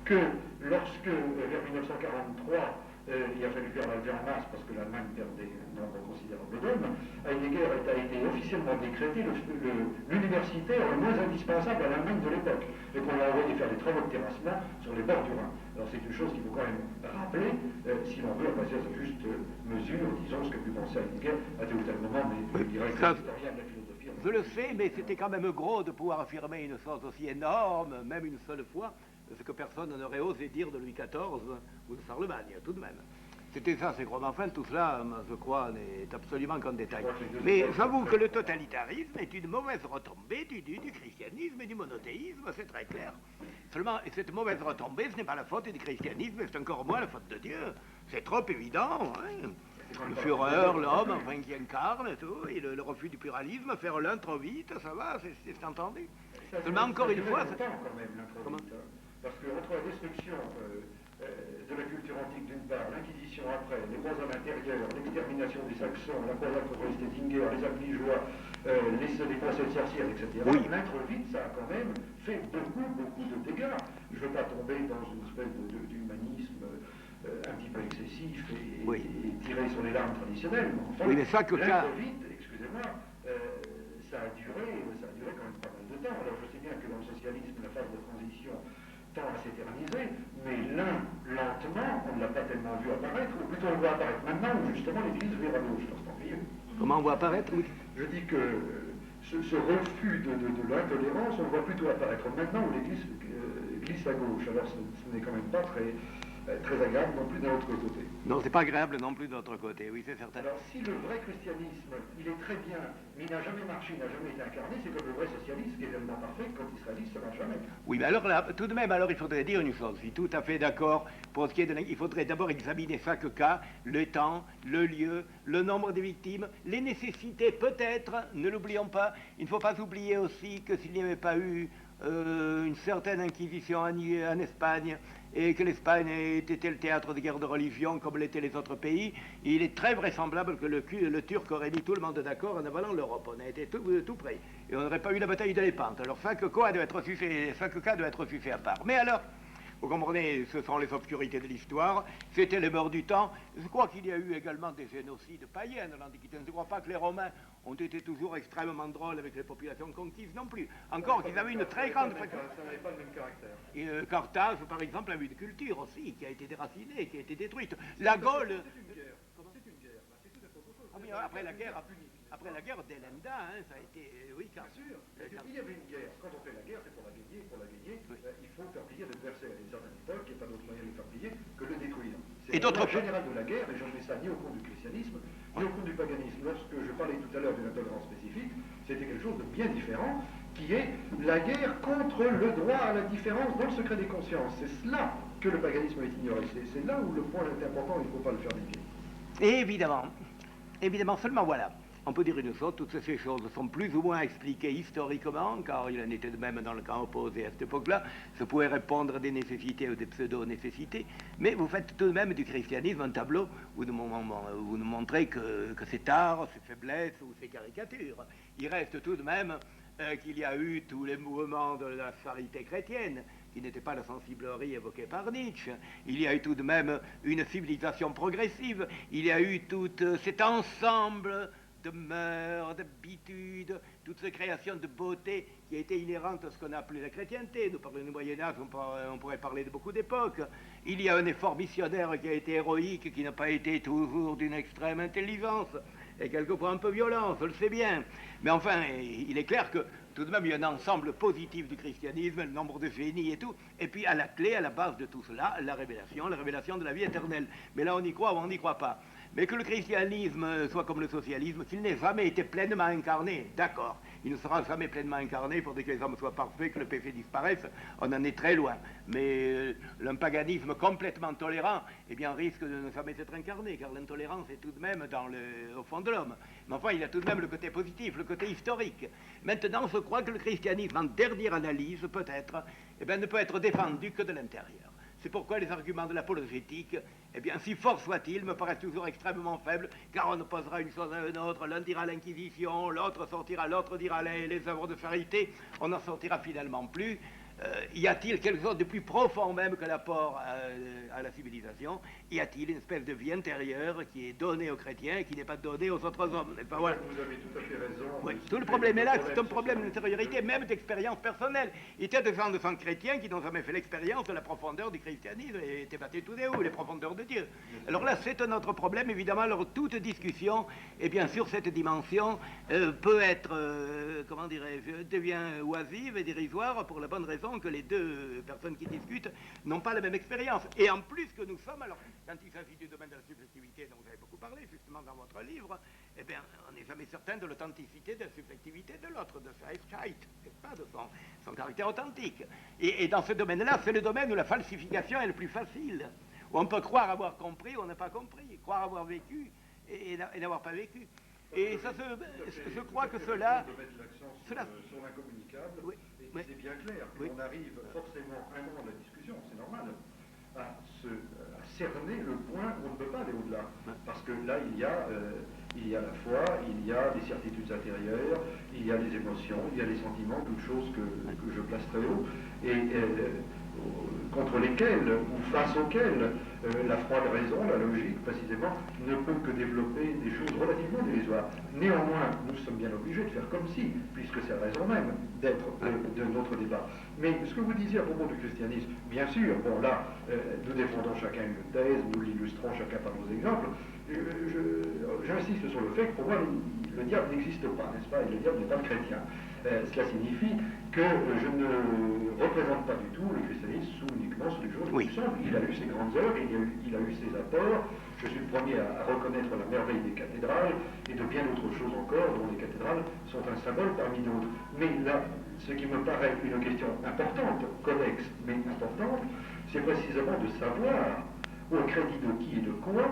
que lorsque, vers 1943, il a fallu faire la levée en masse parce que l'Allemagne perdait un nombre considérable d'hommes, Heidegger a été officiellement décrété l'universitaire le moins indispensable à l'Allemagne de l'époque, et qu'on l'a envoyé faire des travaux de terrassement sur les bords du Rhin. Alors c'est une chose qu'il faut quand même rappeler, si l'on veut passer à sa juste mesure, disons ce que pu penser Heidegger à tel ou tel moment, mais je dirais que l'historien de la philosophie... Je le sais, mais c'était quand même gros de pouvoir affirmer une chose aussi énorme, même une seule fois, ce que personne n'aurait osé dire de Louis XIV ou de Charlemagne, tout de même. C'était ça, c'est gros. Enfin, tout cela, je crois, n'est absolument qu'un détail. Mais j'avoue que le totalitarisme est une mauvaise retombée du christianisme et du monothéisme, c'est très clair. Seulement, cette mauvaise retombée, ce n'est pas la faute du christianisme, c'est encore moins la faute de Dieu. C'est trop évident, hein. Le Führer, l'homme, enfin, qui incarne et tout, et le refus du pluralisme, faire l'un trop vite, ça va, c'est entendu. Seulement, encore une fois... Comment ? Parce qu'entre la destruction de la culture antique d'une part, l'Inquisition après, les croisades intérieures, l'extermination des Saxons, la croisade contre les Stettinger, les Albigeois, les procès de sorcières, etc., oui. L'introduite, ça a quand même fait beaucoup de dégâts. Je ne veux pas tomber dans une espèce d'humanisme un petit peu excessif et tiré sur les larmes traditionnelles. Enfin, oui, mais ça que l'introduite, excusez-moi, ça a duré quand même pas mal de temps. Alors je sais bien que dans le socialisme, la phase de transition tend à s'éterniser, mais lentement, on ne l'a pas tellement vu apparaître, ou plutôt on le voit apparaître maintenant, où justement l'Église vire à gauche, c'est ennuyeux. Comment on voit apparaître, oui. Je dis que ce refus de l'intolérance, on le voit plutôt apparaître maintenant où l'Église glisse à gauche. Alors ce n'est quand même pas très agréable non plus d'un autre côté. Non, c'est pas agréable non plus de l'autre côté, oui, c'est certain. Alors si le vrai christianisme, il est très bien, mais il n'a jamais marché, il n'a jamais été incarné, c'est comme le vrai socialisme qui est tellement parfait quand il se réalise, ça ne marche jamais. Oui, mais alors là, tout de même, alors il faudrait dire une chose, je suis tout à fait d'accord, pour ce qui est de il faudrait d'abord examiner chaque cas, le temps, le lieu, le nombre de victimes, les nécessités peut-être, ne l'oublions pas, il ne faut pas oublier aussi que s'il n'y avait pas eu une certaine inquisition en Espagne, et que l'Espagne était le théâtre de guerres de religion comme l'étaient les autres pays, il est très vraisemblable que le Turc aurait mis tout le monde d'accord en avalant l'Europe. On a été tout près. Et on n'aurait pas eu la bataille de l'Épante. Alors chaque cas doit être jugé à part. Mais alors, Vous comprenez, ce sont les obscurités de l'histoire, c'était les mœurs du temps. Je crois qu'il y a eu également des génocides païens dans l'Antiquité. Je ne crois pas que les Romains ont été toujours extrêmement drôles avec les populations conquises non plus. Encore qu'ils avaient une très grande fréquence. Ça n'avait pas le même caractère. Et Carthage, par exemple, a eu une culture aussi, qui a été déracinée, qui a été détruite. La Gaule... C'est une guerre. C'est une guerre. C'est tout à fait autre chose. Ah oui, après la guerre d'Elenda, hein, ça a été... oui, car... Bien sûr. Il y avait une guerre. Quand on fait la guerre, c'est pour la gagner. Pour la gagner, Oui. Il faut faire plier l'adversaire. Et à certaines époques, il n'y a pas d'autre moyen de le faire plier que de le détruire. Et d'autre C'est le général de la guerre, et j'en mets ça ni au compte du christianisme, ni au compte du paganisme. Lorsque je parlais tout à l'heure d'une intolérance spécifique, c'était quelque chose de bien différent, qui est la guerre contre le droit à la différence dans le secret des consciences. C'est cela que le paganisme avait ignoré. C'est là où le point est important, il ne faut pas le faire dévier. Évidemment, seulement voilà. On peut dire une chose, toutes ces choses sont plus ou moins expliquées historiquement, car il en était de même dans le camp opposé à cette époque-là. Ça pouvait répondre à des nécessités ou des pseudo-nécessités, mais vous faites tout de même du christianisme un tableau où vous nous montrez que c'est tard, ses faiblesses ou ses caricatures. Il reste tout de même qu'il y a eu tous les mouvements de la charité chrétienne, qui n'était pas la sensiblerie évoquée par Nietzsche. Il y a eu tout de même une civilisation progressive. Il y a eu tout cet ensemble de mœurs, d'habitudes, toute cette création de beauté qui a été inhérente à ce qu'on a appelé la chrétienté. Nous parlons du Moyen-Âge, on pourrait parler de beaucoup d'époques. Il y a un effort missionnaire qui a été héroïque, qui n'a pas été toujours d'une extrême intelligence, et quelquefois un peu violent, je le sais bien. Mais enfin, il est clair que tout de même, il y a un ensemble positif du christianisme, le nombre de génies et tout. Et puis, à la clé, à la base de tout cela, la révélation de la vie éternelle. Mais là, on y croit ou on n'y croit pas. Mais que le christianisme soit comme le socialisme, qu'il n'ait jamais été pleinement incarné, d'accord. Il ne sera jamais pleinement incarné pour que les hommes soient parfaits, que le péché disparaisse. On en est très loin. Mais un paganisme complètement tolérant, eh bien, risque de ne jamais être incarné, car l'intolérance est tout de même au fond de l'homme. Mais enfin, il y a tout de même le côté positif, le côté historique. Maintenant, je crois que le christianisme, en dernière analyse, peut-être, eh bien, ne peut être défendu que de l'intérieur. C'est pourquoi les arguments de l'apologétique, eh bien, si forts soient-ils, me paraissent toujours extrêmement faibles, car on opposera une chose à une autre, l'un dira l'Inquisition, l'autre sortira, l'autre dira les œuvres de charité, on n'en sortira finalement plus. Y a-t-il quelque chose de plus profond même que l'apport à la civilisation? Y a-t-il une espèce de vie intérieure qui est donnée aux chrétiens et qui n'est pas donnée aux autres hommes? Pas, voilà. Vous avez tout à fait raison. Oui. Tout le problème est là, c'est un problème d'intériorité, même d'expérience personnelle. Il y a des gens de sang chrétiens qui n'ont jamais fait l'expérience de la profondeur du christianisme et étaient battus tout des hauts, les profondeurs de Dieu. Alors là, c'est un autre problème, évidemment. Alors toute discussion, et bien sûr, cette dimension peut être, comment dirais-je, devient oisive et dérisoire pour la bonne raison que les deux personnes qui discutent n'ont pas la même expérience. Et en plus que nous sommes, alors, quand il s'agit du domaine de la subjectivité dont vous avez beaucoup parlé, justement dans votre livre, eh bien, on n'est jamais certain de l'authenticité de la subjectivité de l'autre, de sa Echtheit, n'est-ce pas, de son caractère authentique. Et dans ce domaine-là, c'est le domaine où la falsification est le plus facile, où on peut croire avoir compris ou on n'a pas compris, croire avoir vécu et n'avoir pas vécu. Et ça, je crois que cela... De mettre l'accent sur l'incommunicable, oui, et c'est bien clair. Oui. On arrive forcément, à un moment de la discussion, c'est normal, à cerner le point où on ne peut pas aller au-delà. Parce que là, il y a la foi, il y a des certitudes intérieures, il y a des émotions, il y a des sentiments, toutes choses que je place très haut, et contre lesquelles, ou face auxquelles, la froide raison, la logique, précisément, ne peut que développer des choses relativement dérisoires. Néanmoins, nous sommes bien obligés de faire comme si, puisque c'est la raison même d'être de notre débat. Mais ce que vous disiez à propos du christianisme, bien sûr, bon là, nous défendons chacun une thèse, nous l'illustrons chacun par nos exemples. J'insiste sur le fait que pour moi, le diable n'existe pas, n'est-ce pas, et le diable n'est pas le chrétien. Cela signifie que je ne représente pas du tout le christianisme uniquement sous les jours du simple. Il a eu ses grandes œuvres, il a eu ses apports. Je suis le premier à reconnaître la merveille des cathédrales et de bien d'autres choses encore, dont les cathédrales sont un symbole parmi d'autres. Mais là, ce qui me paraît une question importante, connexe, mais importante, c'est précisément de savoir au crédit de qui et de quoi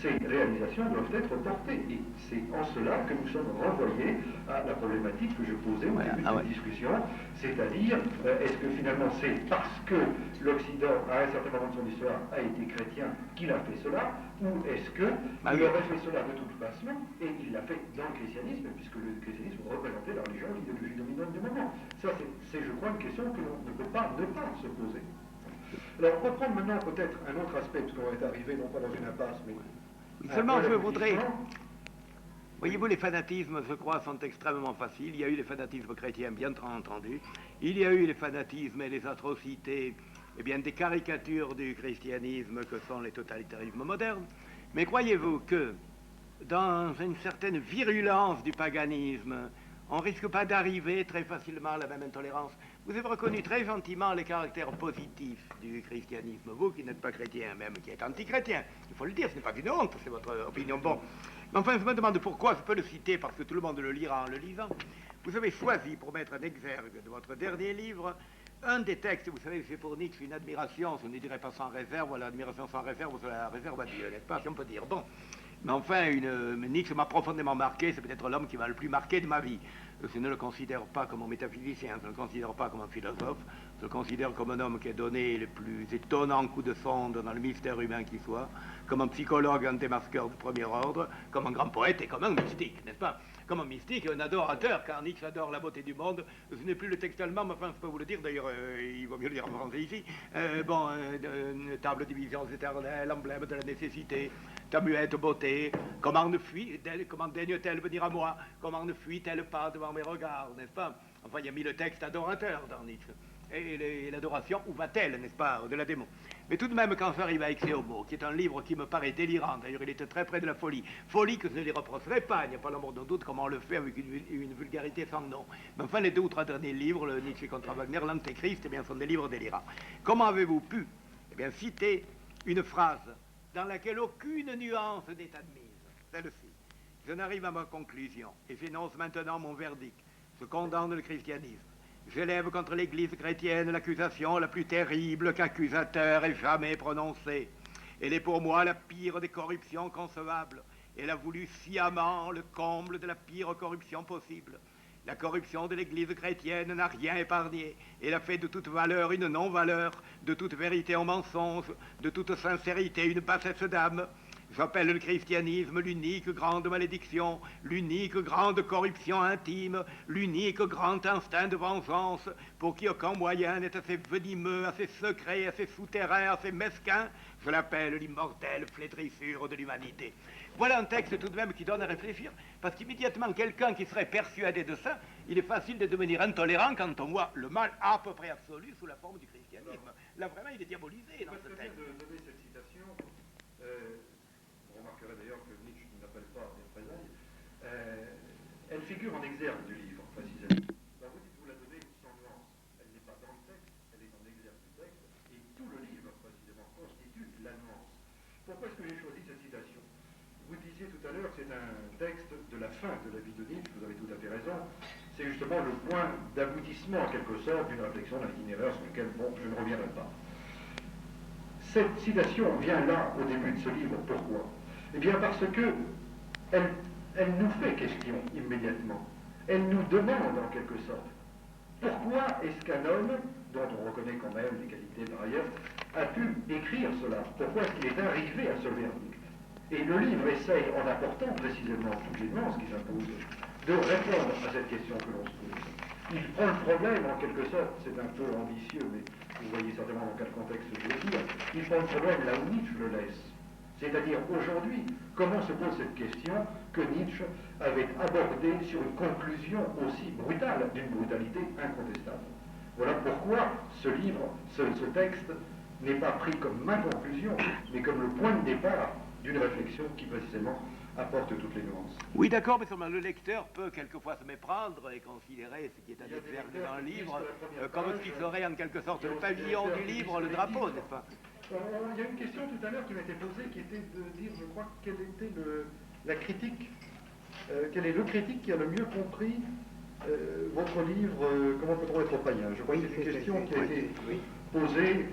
ces réalisations doivent être portées. Et c'est en cela que nous sommes renvoyés à la problématique que je posais au début de cette discussion, c'est-à-dire, est-ce que finalement c'est parce que l'Occident, à un certain moment de son histoire, a été chrétien qu'il a fait cela, ou est-ce qu'il aurait fait cela de toute façon, et il l'a fait dans le christianisme, puisque le christianisme représentait la religion, l'idéologie dominante du moment. Ça, c'est, je crois, une question que l'on ne peut pas ne pas se poser. Alors, reprendre maintenant peut-être un autre aspect, parce qu'on est arrivé non pas dans une impasse, mais... Seulement, je voudrais... Voyez-vous, les fanatismes, je crois, sont extrêmement faciles. Il y a eu les fanatismes chrétiens, bien entendu. Il y a eu les fanatismes et les atrocités, eh bien, des caricatures du christianisme que sont les totalitarismes modernes. Mais croyez-vous que, dans une certaine virulence du paganisme, on ne risque pas d'arriver très facilement à la même intolérance? Vous avez reconnu très gentiment les caractères positifs du christianisme, vous qui n'êtes pas chrétien, même qui êtes anti-chrétien. Il faut le dire, ce n'est pas une honte, c'est votre opinion. Bon. Mais enfin, je me demande pourquoi, je peux le citer parce que tout le monde le lira en le lisant. Vous avez choisi pour mettre en exergue de votre dernier livre un des textes, vous savez, c'est pour Nietzsche une admiration, je ne dirais pas sans réserve, l'admiration sans réserve, c'est la réserve à Dieu, n'est-ce pas, si on peut dire. Bon. Mais enfin, Nietzsche m'a profondément marqué, c'est peut-être l'homme qui m'a le plus marqué de ma vie. Je ne le considère pas comme un métaphysicien, je ne le considère pas comme un philosophe, je le considère comme un homme qui a donné les plus étonnants coups de sonde dans le mystère humain qui soit, comme un psychologue, un démasqueur de premier ordre, comme un grand poète et comme un mystique, n'est-ce pas? Comme un mystique et un adorateur, car Nietzsche adore la beauté du monde. Je n'ai plus le texte allemand, mais enfin, je peux vous le dire, d'ailleurs, il vaut mieux le dire en français ici. Table des visions éternelles, emblème de la nécessité, ta muette beauté, comment daigne-t-elle venir à moi? Comment ne fuit-elle pas devant mes regards, n'est-ce pas? Enfin, il y a mis le texte adorateur dans Nietzsche. Et l'adoration, où va-t-elle, n'est-ce pas, au-delà des mots? Mais tout de même, quand j'arrive à Exeomo, qui est un livre qui me paraît délirant, d'ailleurs il était très près de la folie, folie que je ne lui reprocherai pas, il n'y a pas l'ombre d'un doute comment on le fait avec une vulgarité sans nom. Mais enfin, les 2 ou 3 derniers livres, le Nietzsche contre Wagner, l'Antéchrist, eh bien, sont des livres délirants. Comment avez-vous pu, eh bien, citer une phrase dans laquelle aucune nuance n'est admise, celle-ci? Je n'arrive à ma conclusion, et j'énonce maintenant mon verdict. Je condamne le christianisme. J'élève contre l'Église chrétienne l'accusation la plus terrible qu'accusateur ait jamais prononcée. Elle est pour moi la pire des corruptions concevables. Elle a voulu sciemment le comble de la pire corruption possible. La corruption de l'Église chrétienne n'a rien épargné. Elle a fait de toute valeur une non-valeur, de toute vérité un mensonge, de toute sincérité une bassesse d'âme. J'appelle le christianisme l'unique grande malédiction, l'unique grande corruption intime, l'unique grand instinct de vengeance, pour qui aucun moyen n'est assez venimeux, assez secret, assez souterrain, assez mesquin. Je l'appelle l'immortelle flétrissure de l'humanité. Voilà un texte tout de même qui donne à réfléchir, parce qu'immédiatement, quelqu'un qui serait persuadé de ça, il est facile de devenir intolérant quand on voit le mal à peu près absolu sous la forme du christianisme. Là, vraiment, il est diabolisé dans ce texte. de donner cette citation. Vous remarquerez d'ailleurs que Nietzsche n'appelle pas des représailles. Elle figure en exergue du livre, précisément. Ben, vous la donnez sans nuance. Elle n'est pas dans le texte, elle est en exergue du texte, et tout le livre, précisément, constitue la nuance. Pourquoi est-ce que j'ai choisi cette citation? Vous disiez tout à l'heure que c'est un texte de la fin de la vie de Nietzsche, vous avez tout à fait raison. C'est justement le point d'aboutissement, en quelque sorte, d'une réflexion, d'un itinéraire sur lequel, bon, je ne reviendrai pas. Cette citation vient là, au début de ce livre. Pourquoi? Eh bien parce que elle nous fait question immédiatement. Elle nous demande en quelque sorte, pourquoi est-ce qu'un homme, dont on reconnaît quand même les qualités par ailleurs, a pu écrire cela? Pourquoi est-ce qu'il est arrivé à ce verdict? Et le livre essaye, en apportant précisément toutes les nuances qui s'imposent, de répondre à cette question que l'on se pose. Il prend le problème, en quelque sorte, c'est un peu ambitieux, mais vous voyez certainement dans quel contexte je veux dire, il prend le problème là où Nietzsche le laisse. C'est-à-dire aujourd'hui, comment se pose cette question que Nietzsche avait abordée sur une conclusion aussi brutale, d'une brutalité incontestable. Voilà pourquoi ce livre, ce texte, n'est pas pris comme ma conclusion, mais comme le point de départ d'une réflexion qui précisément apporte toutes les nuances. Oui, d'accord, mais seulement le lecteur peut quelquefois se méprendre et considérer ce qui est à l'exergue dans le livre comme ce qui serait en quelque sorte le pavillon du livre, le drapeau, n'est-ce pas? Il y a une question tout à l'heure qui m'a été posée, qui était de dire, je crois, quelle était la critique, quel est le critique qui a le mieux compris votre livre, comment peut-on être païen? Je crois que c'est une question qui a été posée,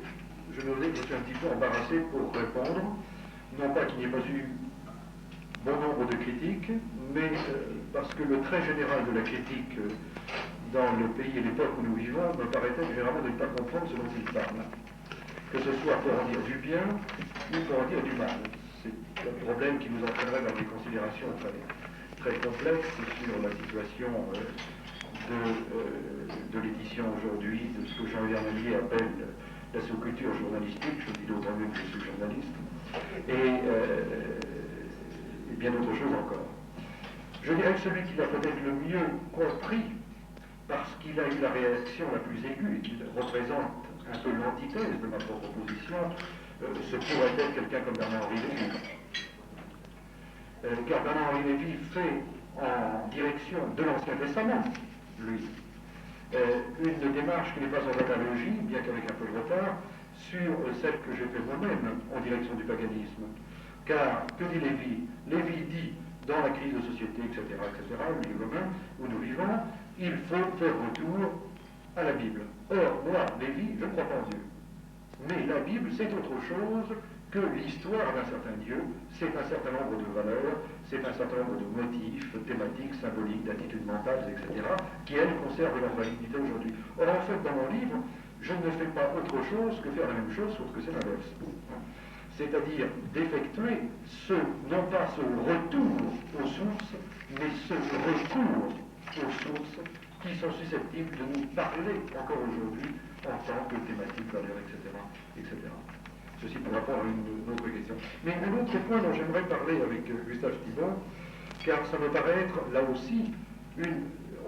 je suis un petit peu embarrassé pour répondre, non pas qu'il n'y ait pas eu bon nombre de critiques, mais parce que le trait général de la critique dans le pays et l'époque où nous vivons me paraît-elle généralement de ne pas comprendre ce dont il parle. Que ce soit pour en dire du bien ou pour en dire du mal. C'est un problème qui nous entraînerait dans des considérations très, très complexes sur la situation de l'édition aujourd'hui, de ce que Jean Vernalier appelle la sous-culture journalistique, je dis d'autres même que je suis journaliste, et bien d'autres choses encore. Je dirais que celui qui l'a peut-être le mieux compris, parce qu'il a eu la réaction la plus aiguë et qu'il représente un peu l'antithèse de ma propre position, ce pourrait être quelqu'un comme Bernard-Henri Lévy. Car Bernard-Henri Lévy fait en direction de l'Ancien Testament, lui, une démarche qui n'est pas en analogie, bien qu'avec un peu de retard, sur celle que j'ai fait moi-même en direction du paganisme. Car, que dit Lévy? Lévy dit, dans la crise de société, etc., le milieu commun où nous vivons, il faut faire retour à la Bible. Or, moi, Lévy, je ne crois pas en Dieu. Mais la Bible, c'est autre chose que l'histoire d'un certain Dieu, c'est un certain nombre de valeurs, c'est un certain nombre de motifs, thématiques, symboliques, d'attitudes mentales, etc., qui, elles, conservent leur validité aujourd'hui. Or, en fait, dans mon livre, je ne fais pas autre chose que faire la même chose, sauf que c'est l'inverse. C'est-à-dire d'effectuer non pas ce retour aux sources, mais ce recours aux sources qui sont susceptibles de nous parler encore aujourd'hui en tant que thématique, valeur, etc., etc. Ceci pour répondre à une autre question. Mais un autre point dont j'aimerais parler avec Gustave Thibon, car ça me paraît être là aussi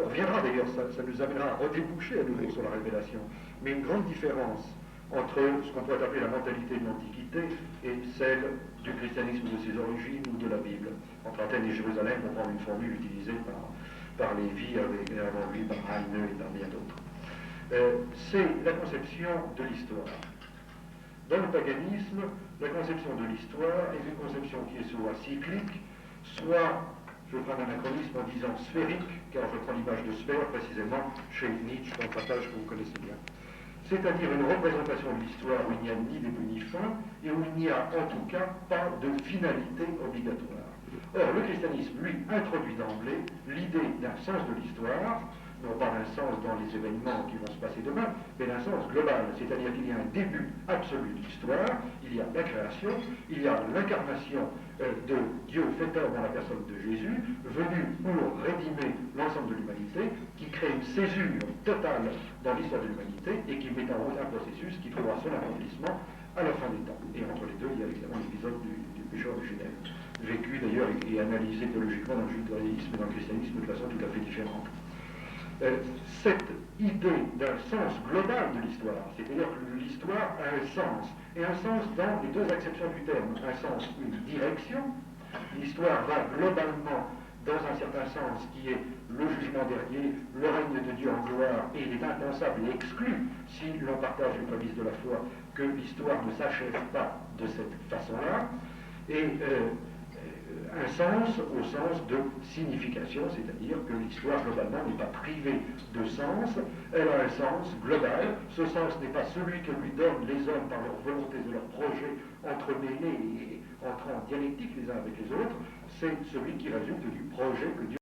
on reviendra d'ailleurs, ça nous amènera à redéboucher à nouveau sur la révélation, mais une grande différence entre ce qu'on pourrait appeler la mentalité de l'Antiquité et celle du christianisme de ses origines ou de la Bible. Entre Athènes et Jérusalem, on prend une formule utilisée par Lévy, avant lui, par Heine et par bien d'autres. C'est la conception de l'histoire. Dans le paganisme, la conception de l'histoire est une conception qui est soit cyclique, soit, je prends un anachronisme en disant sphérique, car je prends l'image de sphère précisément chez Nietzsche, dans le passage que vous connaissez bien. C'est-à-dire une représentation de l'histoire où il n'y a ni début ni fin, et où il n'y a en tout cas pas de finalité obligatoire. Or, le christianisme, lui, introduit d'emblée l'idée d'un sens de l'histoire, non pas d'un sens dans les événements qui vont se passer demain, mais d'un sens global, c'est-à-dire qu'il y a un début absolu de l'histoire, il y a la création, il y a l'incarnation de Dieu fait homme dans la personne de Jésus, venu pour rédimer l'ensemble de l'humanité, qui crée une césure totale dans l'histoire de l'humanité et qui met en route un processus qui trouvera son accomplissement à la fin des temps. Et entre les deux, il y a évidemment l'épisode du péché originel, vécu d'ailleurs et analysé théologiquement dans le judaïsme et dans le christianisme de façon tout à fait différente. Cette idée d'un sens global de l'histoire, c'est-à-dire que l'histoire a un sens, et un sens dans les deux acceptions du terme, un sens, une direction, l'histoire va globalement dans un certain sens qui est le jugement dernier, le règne de Dieu en gloire, et il est impensable et exclu, si l'on partage les prémices de la foi, que l'histoire ne s'achève pas de cette façon-là, et un sens au sens de signification, c'est-à-dire que l'histoire globalement n'est pas privée de sens, elle a un sens global. Ce sens n'est pas celui que lui donnent les hommes par leur volonté et leur projet entremêlés et entrant en dialectique les uns avec les autres, c'est celui qui résulte du projet que Dieu